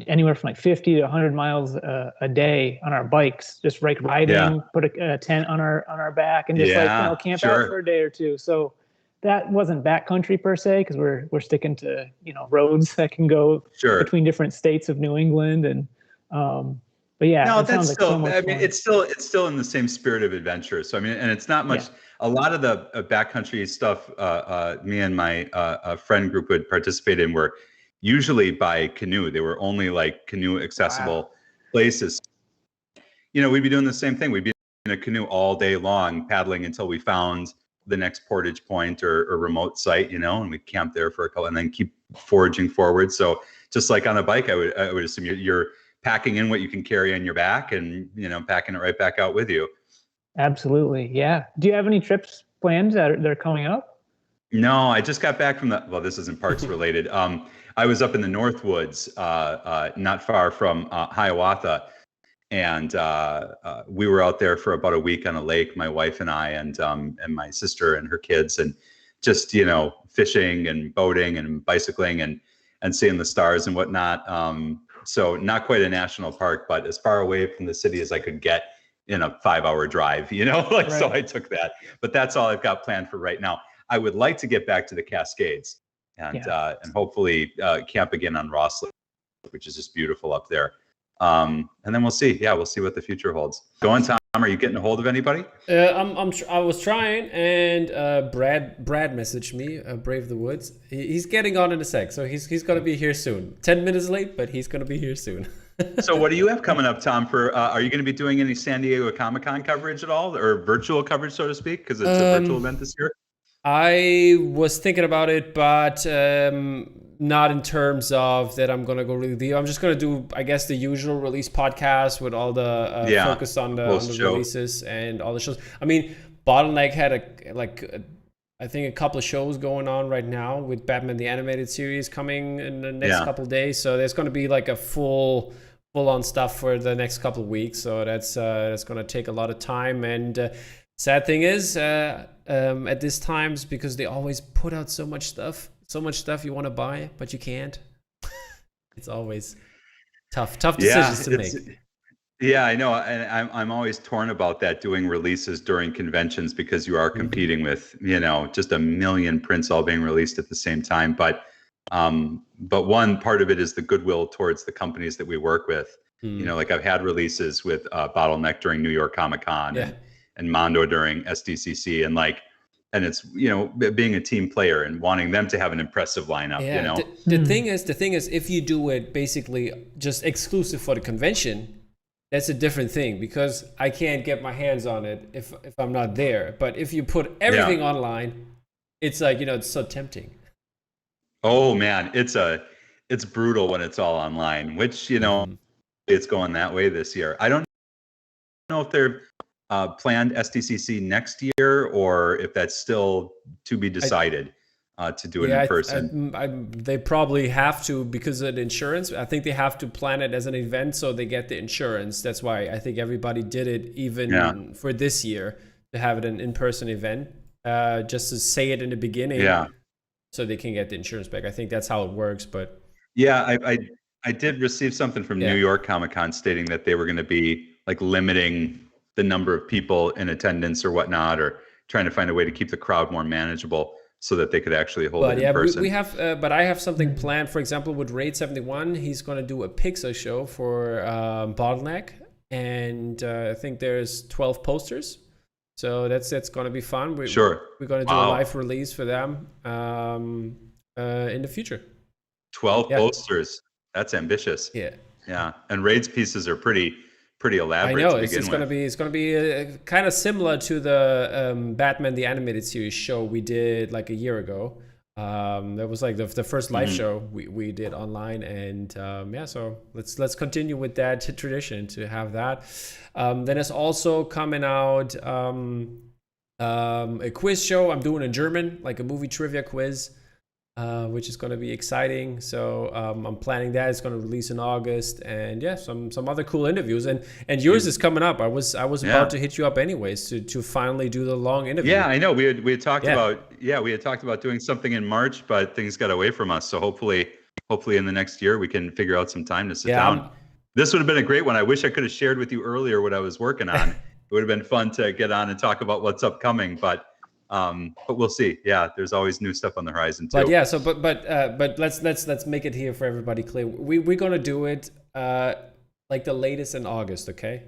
anywhere from like 50 to 100 miles a day on our bikes, just like riding, put a tent on our back and just camp out for a day or two. So that wasn't backcountry per se, because we're sticking to, roads that can go between different states of New England. And, but yeah, no, that's still, it's still in the same spirit of adventure. So, and it's not much, a lot of the backcountry stuff, me and my friend group would participate in were usually by canoe. They were only like canoe accessible places. we'd be doing the same thing. We'd be in a canoe all day long, paddling until we found the next portage point or remote site, and we'd camp there for a couple and then keep foraging forward. So just like on a bike, I would assume you're packing in what you can carry on your back and, packing it right back out with you. Absolutely. Yeah. Do you have any trips planned that are coming up? No, I just got back from this isn't parks related. I was up in the North Woods, not far from Hiawatha. And we were out there for about a week on a lake, my wife and I, and my sister and her kids, and just, fishing and boating and bicycling and seeing the stars and whatnot. So not quite a national park, but as far away from the city as I could get in a 5-hour drive, Right. So I took that. But that's all I've got planned for right now. I would like to get back to the Cascades and hopefully camp again on Ross Lake, which is just beautiful up there. And then we'll see. Yeah, we'll see what the future holds. Go on, Tom. Are you getting a hold of anybody? I was trying, and Brad messaged me. Brave the Woods. He's getting on in a sec, so he's gonna be here soon. 10 minutes late, but he's gonna be here soon. So what do you have coming up, Tom? For are you going to be doing any San Diego Comic-Con coverage at all, or virtual coverage, so to speak, because it's a virtual event this year? I was thinking about it, but not in terms of that I'm going to go really deep. I'm just going to do, I guess, the usual release podcast with all the focus on the releases and all the shows. I mean, Bottleneck had I think a couple of shows going on right now with Batman the Animated Series coming in the next couple of days. So there's going to be like a full-on stuff for the next couple of weeks. So that's going to take a lot of time. And sad thing is, at this times, because they always put out so much stuff you want to buy, but you can't. It's always tough decisions to make. Yeah, I know, and I'm always torn about that, doing releases during conventions, because you are competing with just a million prints all being released at the same time. But one part of it is the goodwill towards the companies that we work with. Like I've had releases with Bottleneck during New York Comic Con and Mondo during SDCC, and it's being a team player and wanting them to have an impressive lineup. The thing is, if you do it basically just exclusive for the convention, that's a different thing, because I can't get my hands on it if I'm not there. But if you put everything online, it's like, it's so tempting. Oh man, it's brutal when it's all online, which, it's going that way this year. I don't know if they're planned SDCC next year, or if that's still to be decided. To do it in person. They probably have to, because of the insurance. I think they have to plan it as an event so they get the insurance. That's why I think everybody did it even for this year, to have it an in-person event, just to say it in the beginning, so they can get the insurance back. I think that's how it works. But I did receive something from New York Comic Con stating that they were going to be limiting the number of people in attendance or whatnot, or trying to find a way to keep the crowd more manageable, so that they could actually hold it in person. We have, but I have something planned. For example, with Raid 71, he's going to do a Pixar show for Bottleneck, and I think there's 12 posters. So that's going to be fun. We're going to do a live release for them in the future. 12 posters. That's ambitious. Yeah, and Raid's pieces are pretty elaborate. I know it's going to be kind of similar to the Batman the Animated Series show we did like a year ago. That was like the first live show we did online, and so let's continue with that tradition to have that. Then it's also coming out a quiz show I'm doing in German, like a movie trivia quiz. Which is going to be exciting. So I'm planning that. It's going to release in August, and some other cool interviews. And yours is coming up. I was about to hit you up anyways to finally do the long interview. Yeah, I know. We had talked about doing something in March, but things got away from us. So hopefully in the next year we can figure out some time to sit down. This would have been a great one. I wish I could have shared with you earlier what I was working on. It would have been fun to get on and talk about what's upcoming, but we'll see. Yeah, there's always new stuff on the horizon too. But let's make it here for everybody clear. We're gonna do it like the latest in August, okay?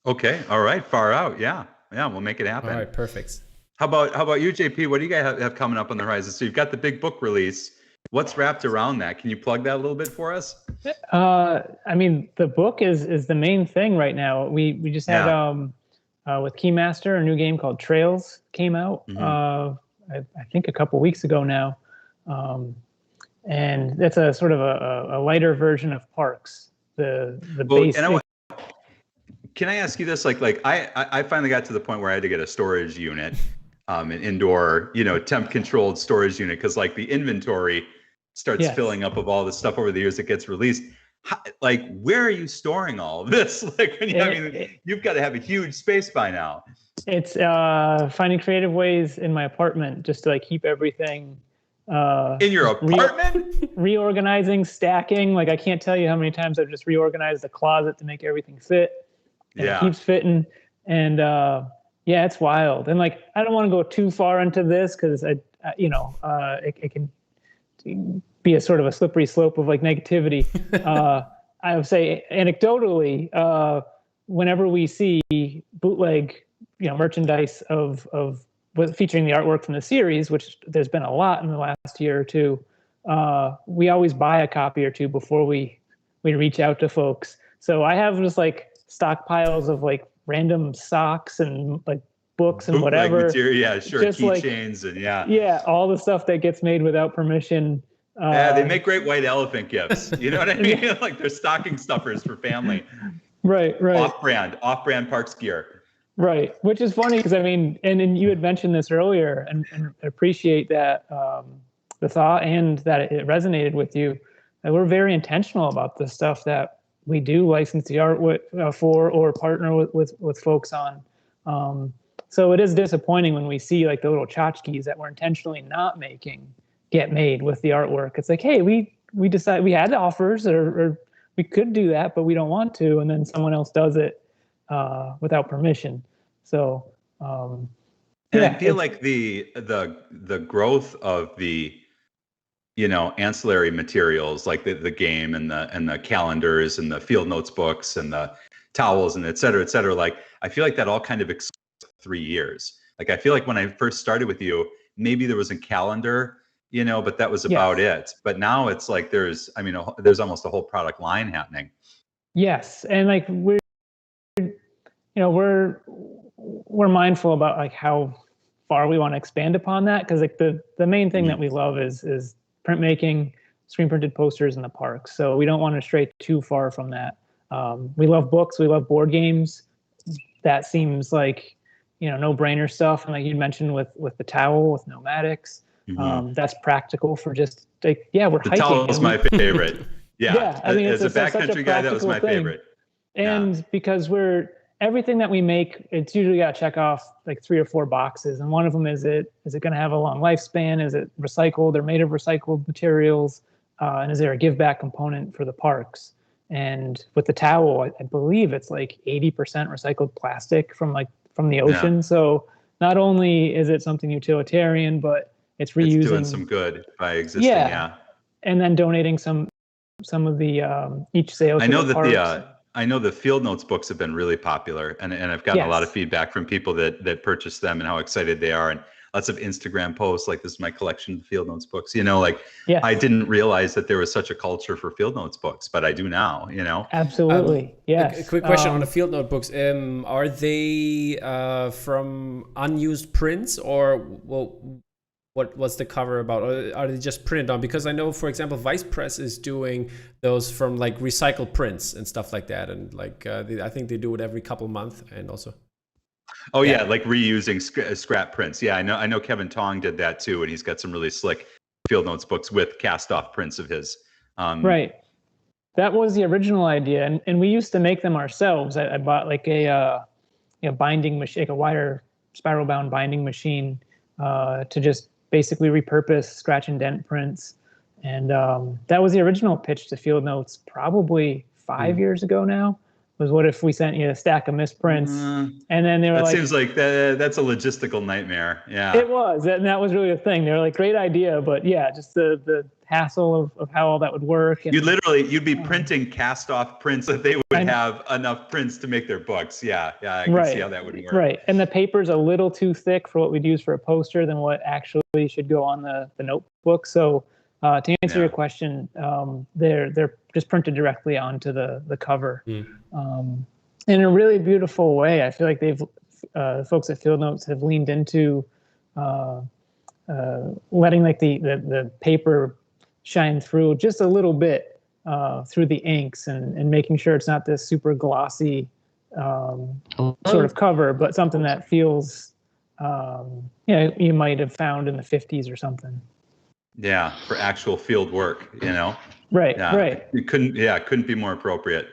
Okay. All right. Far out. Yeah. We'll make it happen. All right. Perfect. How about you, JP? What do you guys have coming up on the horizon? So you've got the big book release. What's wrapped around that? Can you plug that a little bit for us? I mean, the book is the main thing right now. We just had with Keymaster, a new game called Trails came out. I think a couple weeks ago now, and it's a sort of a lighter version of Parks. The base. Can I ask you this? Like I finally got to the point where I had to get a storage unit, an indoor, temp controlled storage unit, because like the inventory starts filling up of all the stuff over the years that gets released. Like, where are you storing all of this? Like, you've got to have a huge space by now. It's finding creative ways in my apartment just to like keep everything. In your apartment? Reorganizing, stacking. Like, I can't tell you how many times I've just reorganized the closet to make everything fit. And it keeps fitting. And it's wild. And like, I don't want to go too far into this because it can be a sort of a slippery slope of like negativity. I would say anecdotally, whenever we see bootleg, merchandise of featuring the artwork from the series, which there's been a lot in the last year or two, we always buy a copy or two before we reach out to folks. So I have just like stockpiles of like random socks and like books and whatever material, keychains and all the stuff that gets made without permission. They make great white elephant gifts. You know what I mean? Like they're stocking stuffers for family. Right. Off-brand Parks gear. Right, which is funny because I mean, and you had mentioned this earlier, and appreciate that the thought and that it resonated with you. And we're very intentional about the stuff that we do license the art for or partner with folks on. So it is disappointing when we see like the little tchotchkes that we're intentionally not making get made with the artwork. It's like, hey, we decided we had offers or we could do that, but we don't want to, and then someone else does it without permission. So I feel like the growth of the ancillary materials like the game and the calendars and the field notes books and the towels and et cetera, like I feel like that all kind of 3 years. Like I feel like when I first started with you, maybe there was a calendar, but that was about it. But now it's like there's almost a whole product line happening. Yes, and like we're mindful about like how far we want to expand upon that, because like the main thing that we love is printmaking, screen printed posters in the parks. So we don't want to stray too far from that. We love books, we love board games. That seems like no-brainer stuff. And like you mentioned with the towel, with Nomadics, that's practical for just like we're hiking. The towel is my favorite. Yeah, I mean, as a backcountry guy, that was my favorite. And because everything that we make, it's usually got to check off like 3 or 4 boxes. And one of them is it going to have a long lifespan? Is it recycled or made of recycled materials? And is there a give back component for the parks? And with the towel, I believe it's like 80% recycled plastic from the ocean. Yeah. So not only is it something utilitarian, but it's reusing. It's doing some good by existing. Yeah. And then donating some of the each sale. I know the field notes books have been really popular, and I've gotten a lot of feedback from people that purchase them and how excited they are, and lots of Instagram posts like, this is my collection of field notes books. I didn't realize that there was such a culture for field notes books, but I do now. Absolutely. Yes. A quick question on the field note books. Are they from unused prints, or what's the cover about? Or are they just printed on? Because I know, for example, Vice Press is doing those from like recycled prints and stuff like that. And like, I think they do it every couple months and also. Oh yeah, like reusing scrap prints. Yeah, I know Kevin Tong did that too. And he's got some really slick field notes books with cast off prints of his. Right. That was the original idea. And we used to make them ourselves. I bought like a binding machine, like a wire spiral bound binding machine to just basically repurpose scratch and dent prints. And that was the original pitch to field notes probably 5 years ago now, was what if we sent you a stack of misprints? And then they were that seems like that's a logistical nightmare. Yeah, it was. And that was really the thing. They were like, great idea, but just the hassle of how all that would work. And you'd be printing cast off prints that they would have enough prints to make their books. Yeah, I can see how that would work. Right, and the paper's a little too thick for what we'd use for a poster than what actually should go on the notebook. So To answer your question, they're just printed directly onto the cover, in a really beautiful way. I feel like they've folks at Field Notes have leaned into letting like the paper shine through just a little bit through the inks, and making sure it's not this super glossy sort of cover, but something that feels you might have found in the 50s or something. Yeah, for actual field work, Right, yeah, right. It couldn't be more appropriate.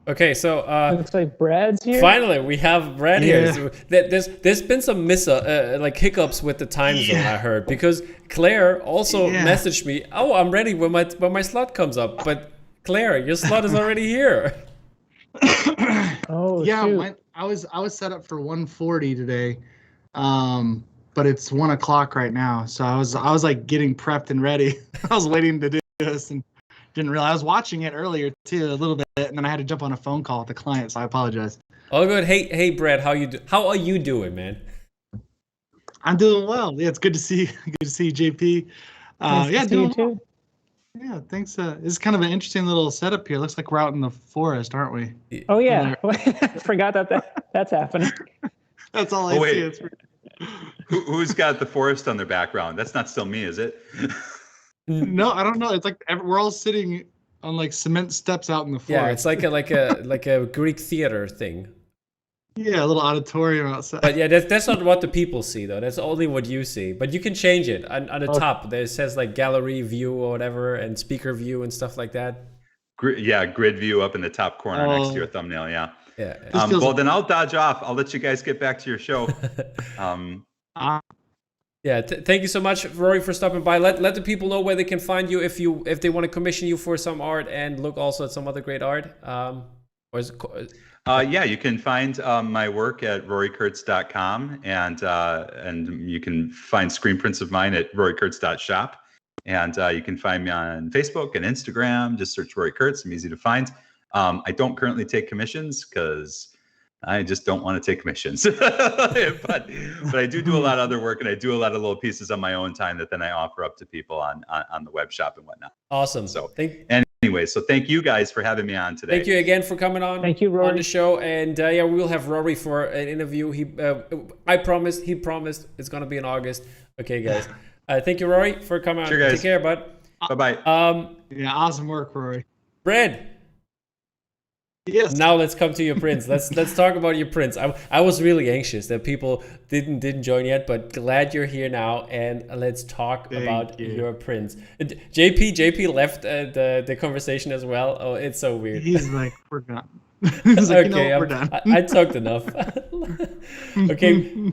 Okay, so looks like Brad's here. Finally, we have Brad here. So there's been some hiccups with the time zone, I heard, because Claire also messaged me. Oh, I'm ready when my slot comes up. But Claire, your slot is already here. Oh yeah, shoot. I was set up for 1:40 today, but it's 1:00 right now. So I was like getting prepped and ready. I was waiting to do this and didn't realize I was watching it earlier too, a little bit, and then I had to jump on a phone call with the client, so I apologize. Oh, good. Hey, Brad, how are you doing, man? I'm doing well. Yeah, it's good to see JP. Nice to see you too. Yeah, thanks. This is kind of an interesting little setup here. Looks like we're out in the forest, aren't we? Oh yeah, forgot that's happening. That's all I see. Who's got the forest on their background? That's not still me, is it? No, I don't know. It's like we're all sitting on like cement steps out in the forest. Yeah, it's like a Greek theater thing. Yeah, a little auditorium outside. But yeah, that's not what the people see though. That's only what you see. But you can change it on the top. There says like gallery view or whatever, and speaker view and stuff like that. Grid view up in the top corner next to your thumbnail. Yeah. Yeah. Well, then I'll dodge off. I'll let you guys get back to your show. Yeah, thank you so much, Rory, for stopping by. Let the people know where they can find you if they want to commission you for some art and look also at some other great art. Yeah, you can find my work at rorykurtz.com, and you can find screen prints of mine at rorykurtz.shop, and you can find me on Facebook and Instagram. Just search Rory Kurtz. I'm easy to find. I don't currently take commissions because I just don't want to take commissions, but I do a lot of other work, and I do a lot of little pieces on my own time that then I offer up to people on the web shop and whatnot. Awesome. So anyway, so thank you guys for having me on today. Thank you again for coming on. Thank you, Rory, on the show. And yeah, we'll have Rory for an interview. He promised it's going to be in August. Okay, guys. Thank you, Rory, for coming on. Sure, guys. Take care, bud. Bye-bye. Yeah, awesome work, Rory. Brad. Yes. Now let's come to your prints. Let's talk about your prints. I was really anxious that people didn't join yet, but glad you're here now, and let's talk about your prints. JP left the conversation as well. Oh, it's so weird. He's like, we're done. He's like, okay, we're done. I talked enough. Okay.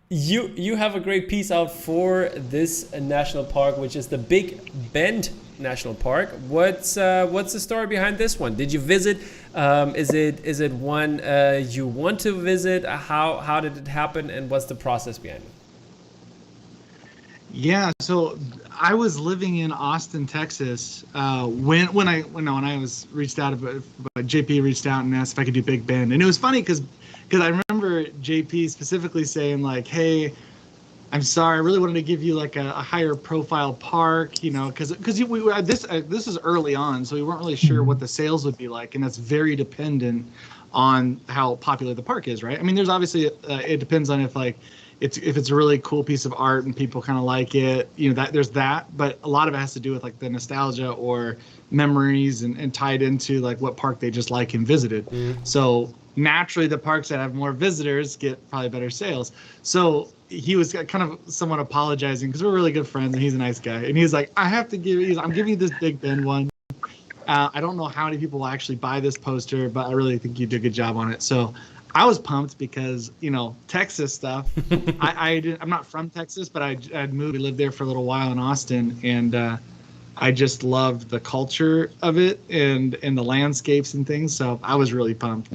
You have a great piece out for this national park, which is the Big Bend National Park. What's the story behind this one? Did you visit? Is it one you want to visit? How did it happen, and what's the process behind it? Yeah, so I was living in Austin, Texas, when I was reached out about JP reached out and asked if I could do Big Bend, and it was funny because I remember JP specifically saying like, "Hey, I'm sorry, I really wanted to give you like a higher profile park, because this is early on, so we weren't really sure what the sales would be like, and that's very dependent on how popular the park is, right? I mean, there's obviously it depends on if it's a really cool piece of art and people kind of like it, that there's that, but a lot of it has to do with like the nostalgia or memories and tied into like what park they just like and visited. Mm-hmm. So naturally, the parks that have more visitors get probably better sales. So he was kind of somewhat apologizing because we're really good friends and he's a nice guy. And he's like, I'm giving you this Big Bend one. I don't know how many people will actually buy this poster, but I really think you did a good job on it. So I was pumped because, Texas stuff. I'm not from Texas, but I'd moved. We lived there for a little while in Austin, and I just loved the culture of it and the landscapes and things. So I was really pumped.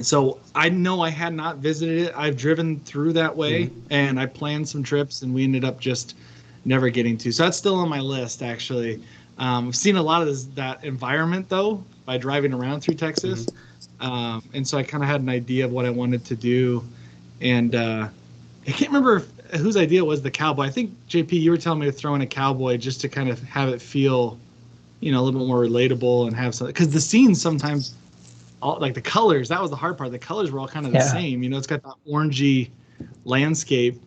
So I know I had not visited it. I've driven through that way, and I planned some trips, and we ended up just never getting to. So that's still on my list, actually. I've seen a lot of that environment, though, by driving around through Texas. And so I kind of had an idea of what I wanted to do. And I can't remember whose idea was the cowboy? I think JP, you were telling me to throw in a cowboy just to kind of have it feel, a little bit more relatable and have something. Because the scenes sometimes, like the colors, that was the hard part. The colors were all kind of the same. It's got that orangey landscape,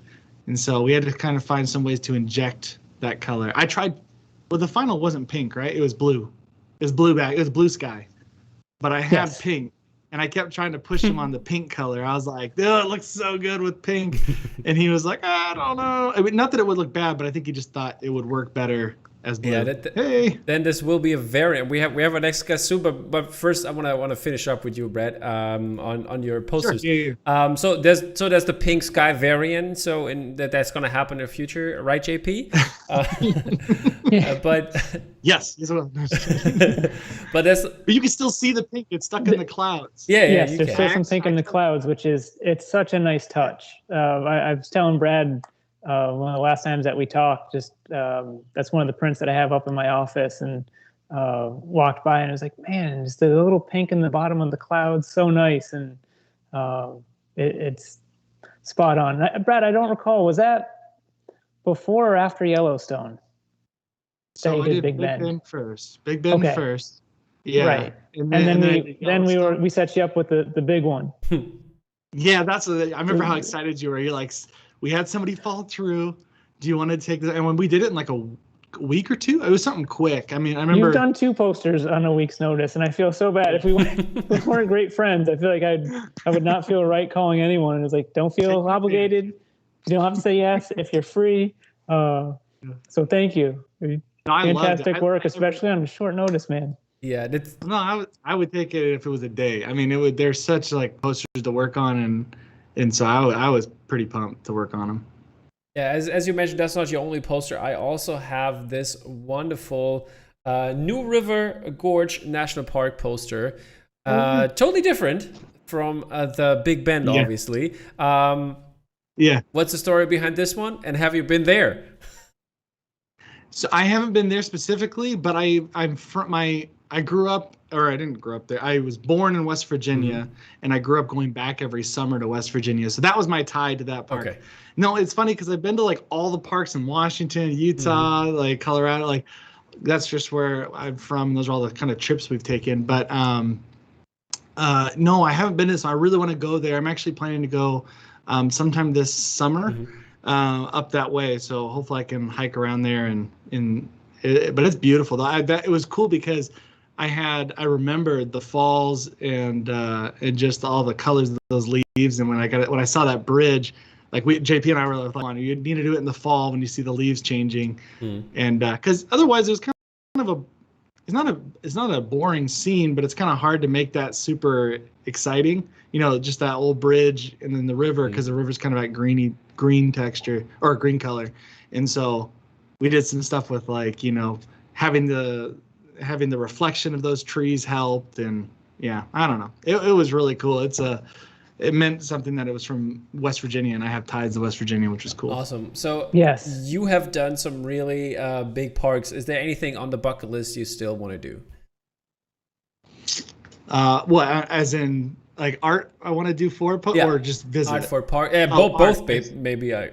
and so we had to kind of find some ways to inject that color. I tried. Well, the final wasn't pink, right? It was blue. It was blue back. It was blue sky, but I had pink. And I kept trying to push him on the pink color. I was like, oh, it looks so good with pink. And he was like, I don't know. I mean, not that it would look bad, but I think he just thought it would work better as blue. Yeah, hey. Then this will be a variant. We have our next guest soon, but first I want to finish up with you, Brad, on your posters. Sure, yeah. So there's the pink sky variant. So that's going to happen in the future, right, JP? But yes, but you can still see the pink. It's stuck in the clouds. Yes, there's still some pink in the clouds, it's such a nice touch. I was telling Brad one of the last times that we talked, that's one of the prints that I have up in my office, and walked by and I was like, man, just the little pink in the bottom of the clouds, so nice. And it's spot on. Brad, I don't recall, was that before or after Yellowstone? So I did Big Ben first. Big Ben first. Yeah. Right. And then we set you up with the big one. Yeah, I remember how excited you were. You're like, we had somebody fall through. Do you want to take this? And when we did it in like a week or two, it was something quick. I mean, I remember you've done 2 posters on a week's notice, and I feel so bad. If we weren't great friends, I feel like I would not feel right calling anyone. And it's like, don't feel obligated. You don't have to say yes if you're free. So thank you. Fantastic work, especially on short notice, man. Yeah, I would take it if it was a day. I mean, there's such like posters to work on, and so I was pretty pumped to work on them. Yeah, as you mentioned, that's not your only poster. I also have this wonderful New River Gorge National Park poster. Totally different from the Big Bend, obviously. Yeah. What's the story behind this one? And have you been there? So I haven't been there specifically, but I grew up, or I didn't grow up there. I was born in West Virginia, and I grew up going back every summer to West Virginia. So that was my tie to that park. Okay. No, it's funny because I've been to like all the parks in Washington, Utah, like Colorado, like that's just where I'm from. Those are all the kind of trips we've taken. But no, I haven't been to this. So I really want to go there. I'm actually planning to go sometime this summer up that way. So hopefully I can hike around there but it's beautiful. It was cool because I remembered the falls and just all the colors of those leaves. And when I saw that bridge, like JP and I were like, you need to do it in the fall when you see the leaves changing, and because otherwise it was kind of it's not a boring scene, but it's kind of hard to make that super exciting. Just that old bridge and then the river, because the river's kind of that green texture or green color, and so we did some stuff with like having the reflection of those trees helped, and I don't know, it was really cool. It meant something that it was from West Virginia, and I have ties to West Virginia, which is cool. Awesome. So yes, you have done some really big parks. Is there anything on the bucket list you still want to do? Well, as in like art, I want to do or just visit art for park. Yeah, both. Maybe I.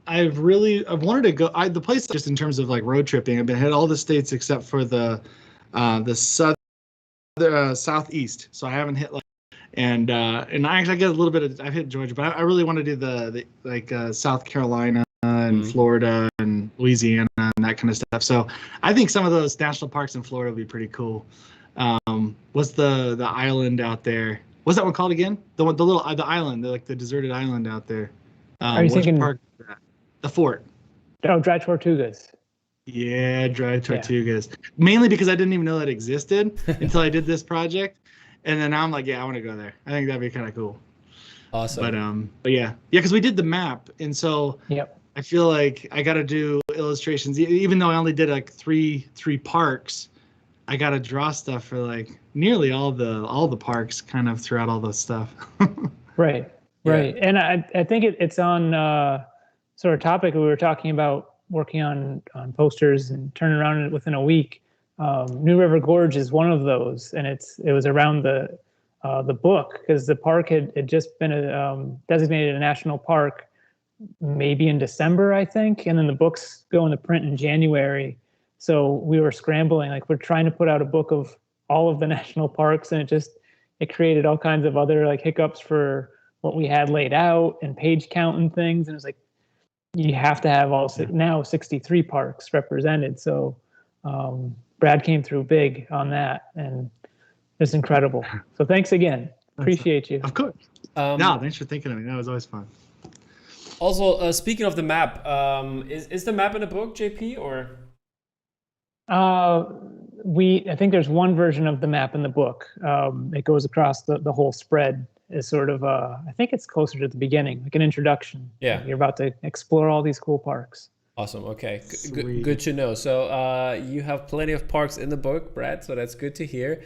I've wanted to go. The place just in terms of like road tripping, I've been hit all the states except for the southeast. So I haven't hit and I actually get a little bit I've hit Georgia, but I really want to do the South Carolina and Florida and Louisiana and that kind of stuff. So I think some of those national parks in Florida would be pretty cool. What's the island out there? What's that one called again? The island, the deserted island out there. Are you thinking park? The fort. Oh, Dry Tortugas. Yeah, Dry Tortugas. Yeah. Mainly because I didn't even know that existed until I did this project, and then now I'm like, I want to go there. I think that'd be kind of cool. Awesome. But yeah, because we did the map, and so I feel like I got to do illustrations, even though I only did like three parks. I got to draw stuff for like nearly all the parks, kind of throughout all the stuff. Right. And I think it's on sort of topic we were talking about working on posters and turning around within a week. New River Gorge is one of those, and it was around the the book, because the park had just been designated a national park maybe in December, I think, and then the books go into print in January. So we were scrambling, like we're trying to put out a book of all of the national parks, and it created all kinds of other like hiccups for what we had laid out and page count and things. And it was like, you have to have now 63 parks represented. So Brad came through big on that, and it's incredible. So thanks again. Appreciate you. Of course. No, thanks for thinking of me. That was always fun. Also, speaking of the map, is the map in the book, JP, or? I think there's one version of the map in the book. It goes across the whole spread. Is sort of I think it's closer to the beginning, like an introduction. Yeah, you're about to explore all these cool parks. Awesome. Okay, good to know. So you have plenty of parks in the book, Brad. So that's good to hear.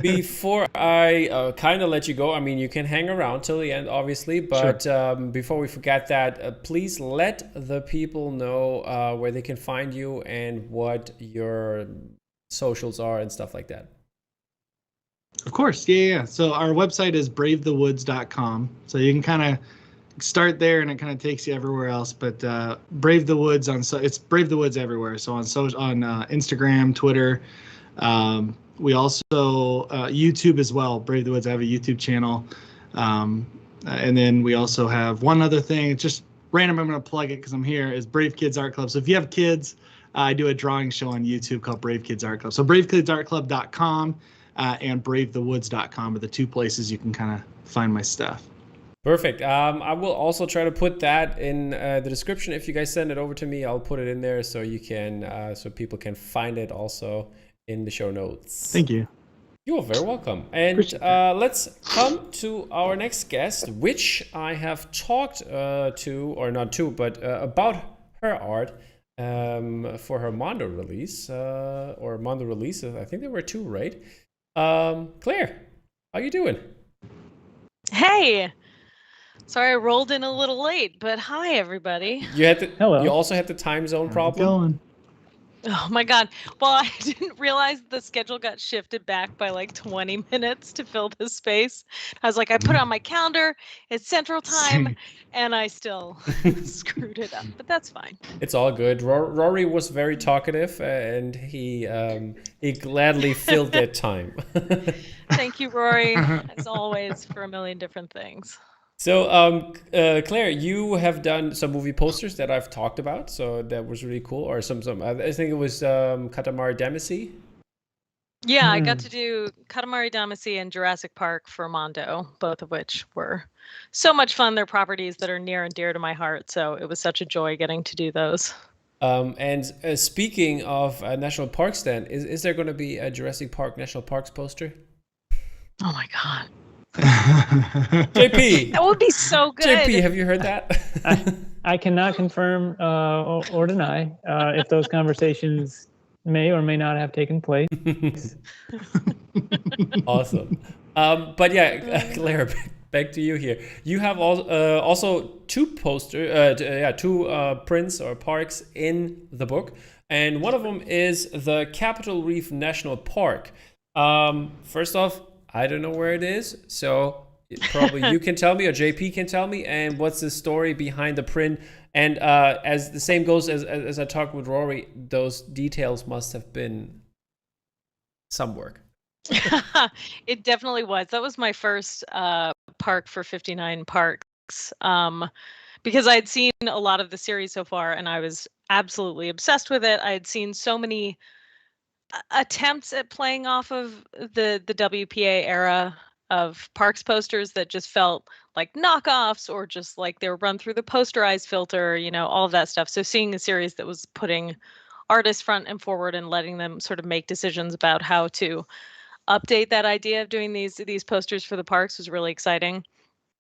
Before I kind of let you go, I mean, you can hang around till the end, obviously, but sure. Before we forget that, please let the people know where they can find you and what your socials are and stuff like that. Of course, yeah. So our website is bravethewoods.com. So you can kind of start there, and it kind of takes you everywhere else. But Brave the Woods it's Brave the Woods everywhere. So on Instagram, Twitter. We also YouTube as well. Brave the Woods. I have a YouTube channel, and then we also have one other thing. It's just random. I'm going to plug it because I'm here. Is Brave Kids Art Club. So if you have kids, I do a drawing show on YouTube called Brave Kids Art Club. So bravekidsartclub.com. And bravethewoods.com are the two places you can kind of find my stuff. Perfect. I will also try to put that in the description. If you guys send it over to me, I'll put it in there so you can, so people can find it also in the show notes. Thank you. You are very welcome. And let's come to our next guest, which I have talked to, or not to, but about her art for her Mondo release, or Mondo releases. I think there were two, right? Claire, how you doing? Hey, sorry I rolled in a little late, but hi everybody. Hello. You also had the time zone problem. Oh my God. Well, I didn't realize the schedule got shifted back by like 20 minutes to fill the space. I was like, I put it on my calendar, it's Central Time, and I still screwed it up, but that's fine. It's all good. Rory was very talkative, and he gladly filled that time. Thank you, Rory, as always, for a million different things. So, Claire, you have done some movie posters that I've talked about, so that was really cool. Or some I think it was Katamari Damacy. Yeah, I got to do Katamari Damacy and Jurassic Park for Mondo, both of which were so much fun. They're properties that are near and dear to my heart, so it was such a joy getting to do those. And speaking of national parks, then, is there going to be a Jurassic Park National Parks poster? Oh my God. JP, that would be so good. JP, have you heard that? I cannot confirm or deny if those conversations may or may not have taken place. Awesome. But yeah, Claire, back to you here. You have also two prints or parks in the book, and one of them is the Capitol Reef National Park. First off, I don't know where it is, so probably you can tell me, or JP can tell me, and what's the story behind the print. And as the same goes as I talked with Rory, those details must have been some work. It definitely was. That was my first park for 59Parks, because I had seen a lot of the series so far, and I was absolutely obsessed with it. I had seen so many attempts at playing off of the WPA era of parks posters that just felt like knockoffs, or just like they were run through the posterized filter, all of that stuff. So seeing a series that was putting artists front and forward and letting them sort of make decisions about how to update that idea of doing these posters for the parks was really exciting.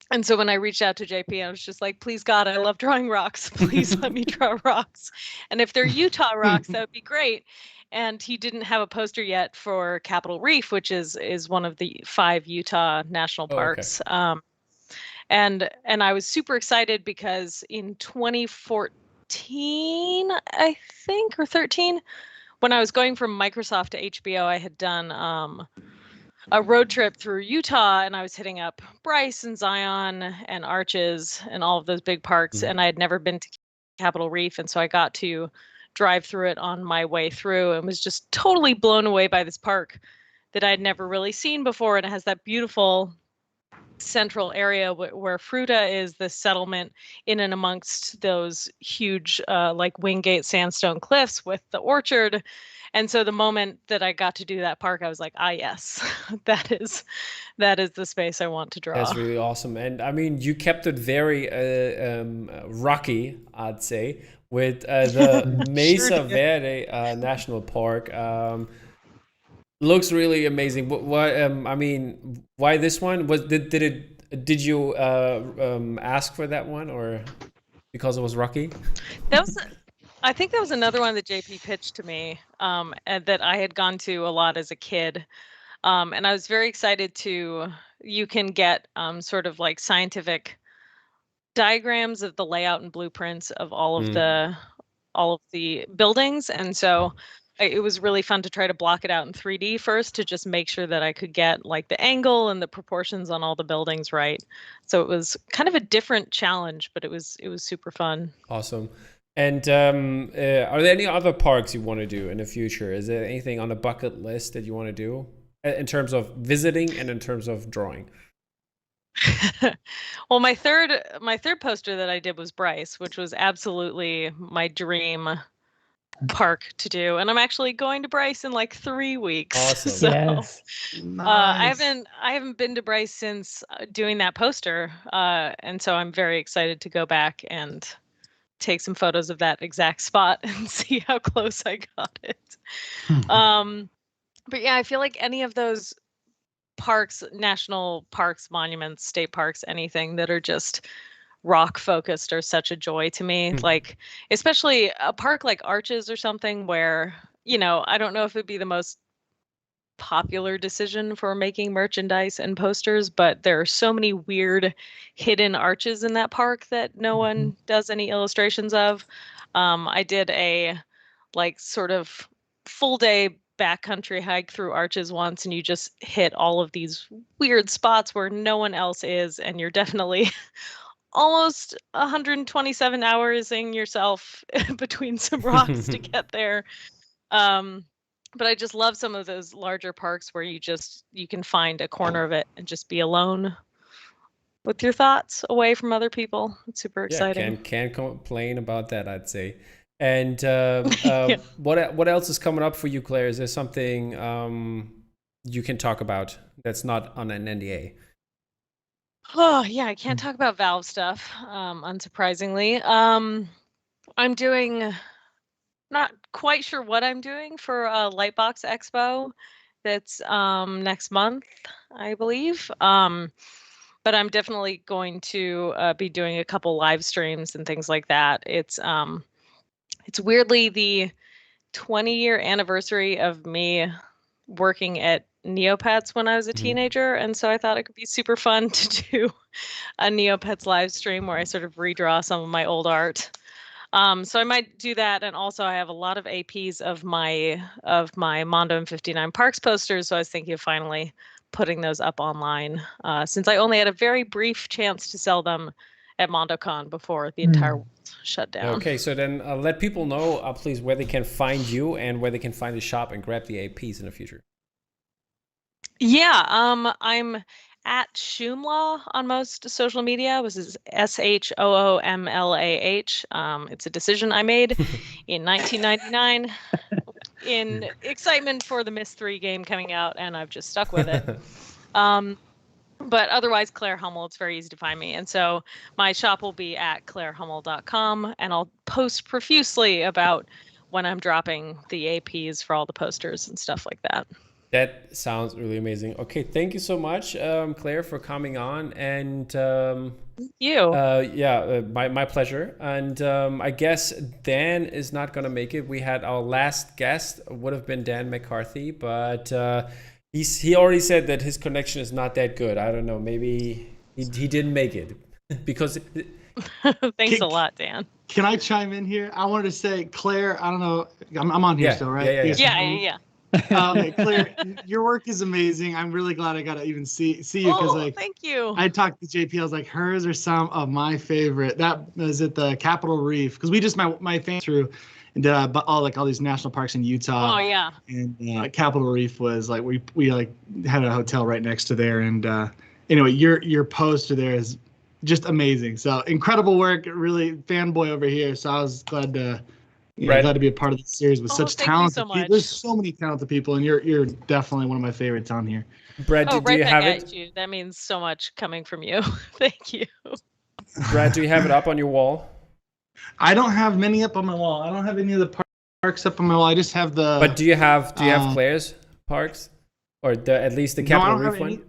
And so when I reached out to JP, I was just like, please God, I love drawing rocks. Please let me draw rocks. And if they're Utah rocks, that would be great. And he didn't have a poster yet for Capitol Reef, which is one of the 5 Utah national parks. Okay. And I was super excited because in 2014, I think, or 13, when I was going from Microsoft to HBO, I had done a road trip through Utah, and I was hitting up Bryce and Zion and Arches and all of those big parks, and I had never been to Capitol Reef, and so I got to drive through it on my way through and was just totally blown away by this park that I'd never really seen before, and it has that beautiful central area where Fruta is the settlement in and amongst those huge like Wingate sandstone cliffs with the orchard. And so the moment that I got to do that park, I was like, ah, yes, that is the space I want to draw. That's really awesome. And I mean, you kept it very rocky, I'd say, with the Mesa Verde National Park. Looks really amazing. What I mean, why this one? Did you ask for that one, or because it was rocky? I think that was another one that JP pitched to me, and that I had gone to a lot as a kid. And I was very excited you can get sort of like scientific diagrams of the layout and blueprints of all of the buildings. And so it was really fun to try to block it out in 3D first to just make sure that I could get like the angle and the proportions on all the buildings right. So it was kind of a different challenge, but it was super fun. Awesome. And are there any other parks you want to do in the future? Is there anything on the bucket list that you want to do in terms of visiting and in terms of drawing? Well, my third poster that I did was Bryce, which was absolutely my dream park to do, and I'm actually going to Bryce in like 3 weeks. Awesome. So, Yes. Nice. I haven't been to Bryce since doing that poster, and so I'm very excited to go back and take some photos of that exact spot and see how close I got it. But yeah, I feel like any of those parks, national parks, monuments, state parks, anything that are just rock focused are such a joy to me. Like, especially a park like Arches or something where, I don't know if it'd be the most popular decision for making merchandise and posters, but there are so many weird hidden arches in that park that no one does any illustrations of. I did a like sort of full day backcountry hike through Arches once, and you just hit all of these weird spots where no one else is, and you're definitely almost 127 hours in yourself between some rocks to get there. But I just love some of those larger parks where you can find a corner of it and just be alone with your thoughts away from other people. It's super exciting. Can't complain about that, I'd say. And what else is coming up for you, Claire? Is there something you can talk about that's not on an NDA? Oh yeah, I can't talk about Valve stuff, unsurprisingly. I'm doing, not quite sure what I'm doing for a Lightbox Expo that's next month, I believe. But I'm definitely going to be doing a couple live streams and things like that. It's weirdly the 20-year anniversary of me working at Neopets when I was a teenager, and so I thought it could be super fun to do a Neopets live stream where I sort of redraw some of my old art. So I might do that, and also I have a lot of APs of my Mondo and 59Parks posters, so I was thinking of finally putting those up online, since I only had a very brief chance to sell them at MondoCon before the entire world shut down. Okay, so then let people know, please, where they can find you and where they can find the shop and grab the APs in the future. Yeah, I'm at Shoomlah on most social media. This is SHOOMLAH. It's a decision I made in 1999 in excitement for the Myst 3 game coming out, and I've just stuck with it. But otherwise, Claire Hummel, it's very easy to find me. And so my shop will be at clairehummel.com, and I'll post profusely about when I'm dropping the APs for all the posters and stuff like that. That sounds really amazing. Okay, thank you so much, Claire, for coming on. And thank you. My pleasure. And I guess Dan is not going to make it. We had our last guest would have been Dan McCarthy, but he already said that his connection is not that good. I don't know. Maybe he didn't make it because. Thanks a lot, Dan. Can I chime in here? I wanted to say, Claire, I don't know. I'm on here still, right? Yeah. Claire, your work is amazing. I'm really glad I got to even see you because like thank you. I talked to JP. I was like, hers are some of my favorite. That was at the Capitol Reef because we just my family through and did all these national parks in Utah. Oh yeah. And Capitol Reef was like we like had a hotel right next to there. And anyway, your poster there is just amazing. So incredible work. Really fanboy over here. So I was glad to. Glad to be a part of the series with such talented people. There's so many talented people, and you're definitely one of my favorites on here. Brad, do you have it? You. That means so much coming from you. Thank you. Brad, do you have it up on your wall? I don't have many up on my wall. I don't have any of the parks up on my wall. I just have the. But do you have Claire's parks, or at least the Capitol Reef one?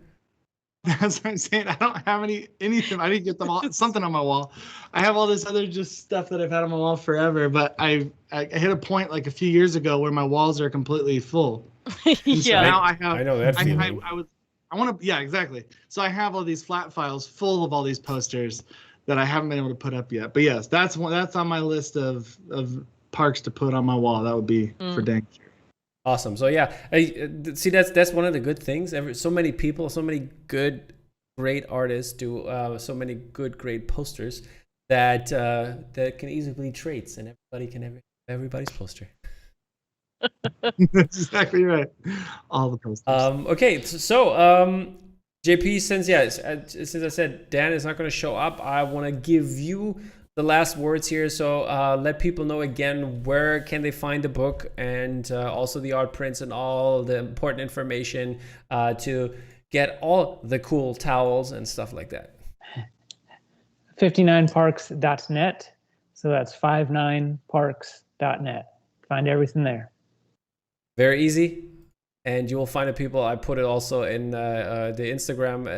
That's what I'm saying. I don't have anything. I didn't get them all something on my wall. I have all this other just stuff that I've had on my wall forever. But I hit a point like a few years ago where my walls are completely full. Yeah. So now I have. I know that feeling. I want to. Yeah, exactly. So I have all these flat files full of all these posters that I haven't been able to put up yet. But yes, that's on my list of parks to put on my wall. That would be for dang sure. Awesome. So yeah, see that's one of the good things. So many people, so many great artists do so many great posters that can easily be traits, and everybody can have everybody's poster. That's exactly right. All the posters. Okay, so JP, since I said Dan is not going to show up, I want to give you the last words here. So let people know again, where can they find the book, and also the art prints and all the important information to get all the cool towels and stuff like that. 59parks.net. So that's 59parks.net. Find everything there. Very easy. And you will find the people. I put it also in the Instagram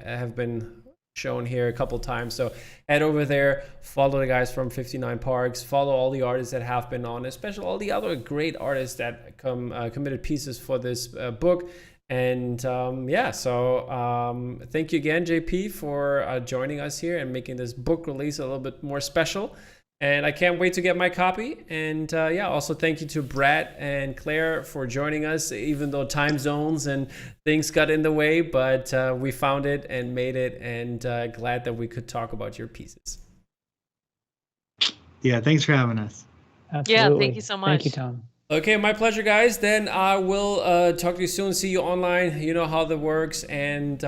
have been shown here a couple times, so head over there, follow the guys from 59 Parks, follow all the artists that have been on, especially all the other great artists that committed pieces for this book. And thank you again, JP, for joining us here and making this book release a little bit more special. And I can't wait to get my copy. And also thank you to Brad and Claire for joining us, even though time zones and things got in the way, but we found it and made it, and glad that we could talk about your pieces. Yeah, thanks for having us. Absolutely. Yeah, thank you so much. Thank you, Tom. Okay, my pleasure, guys. Then I will talk to you soon. See you online. You know how that works. And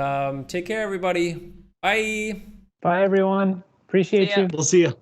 take care, everybody. Bye. Bye, everyone. Appreciate you. We'll see you.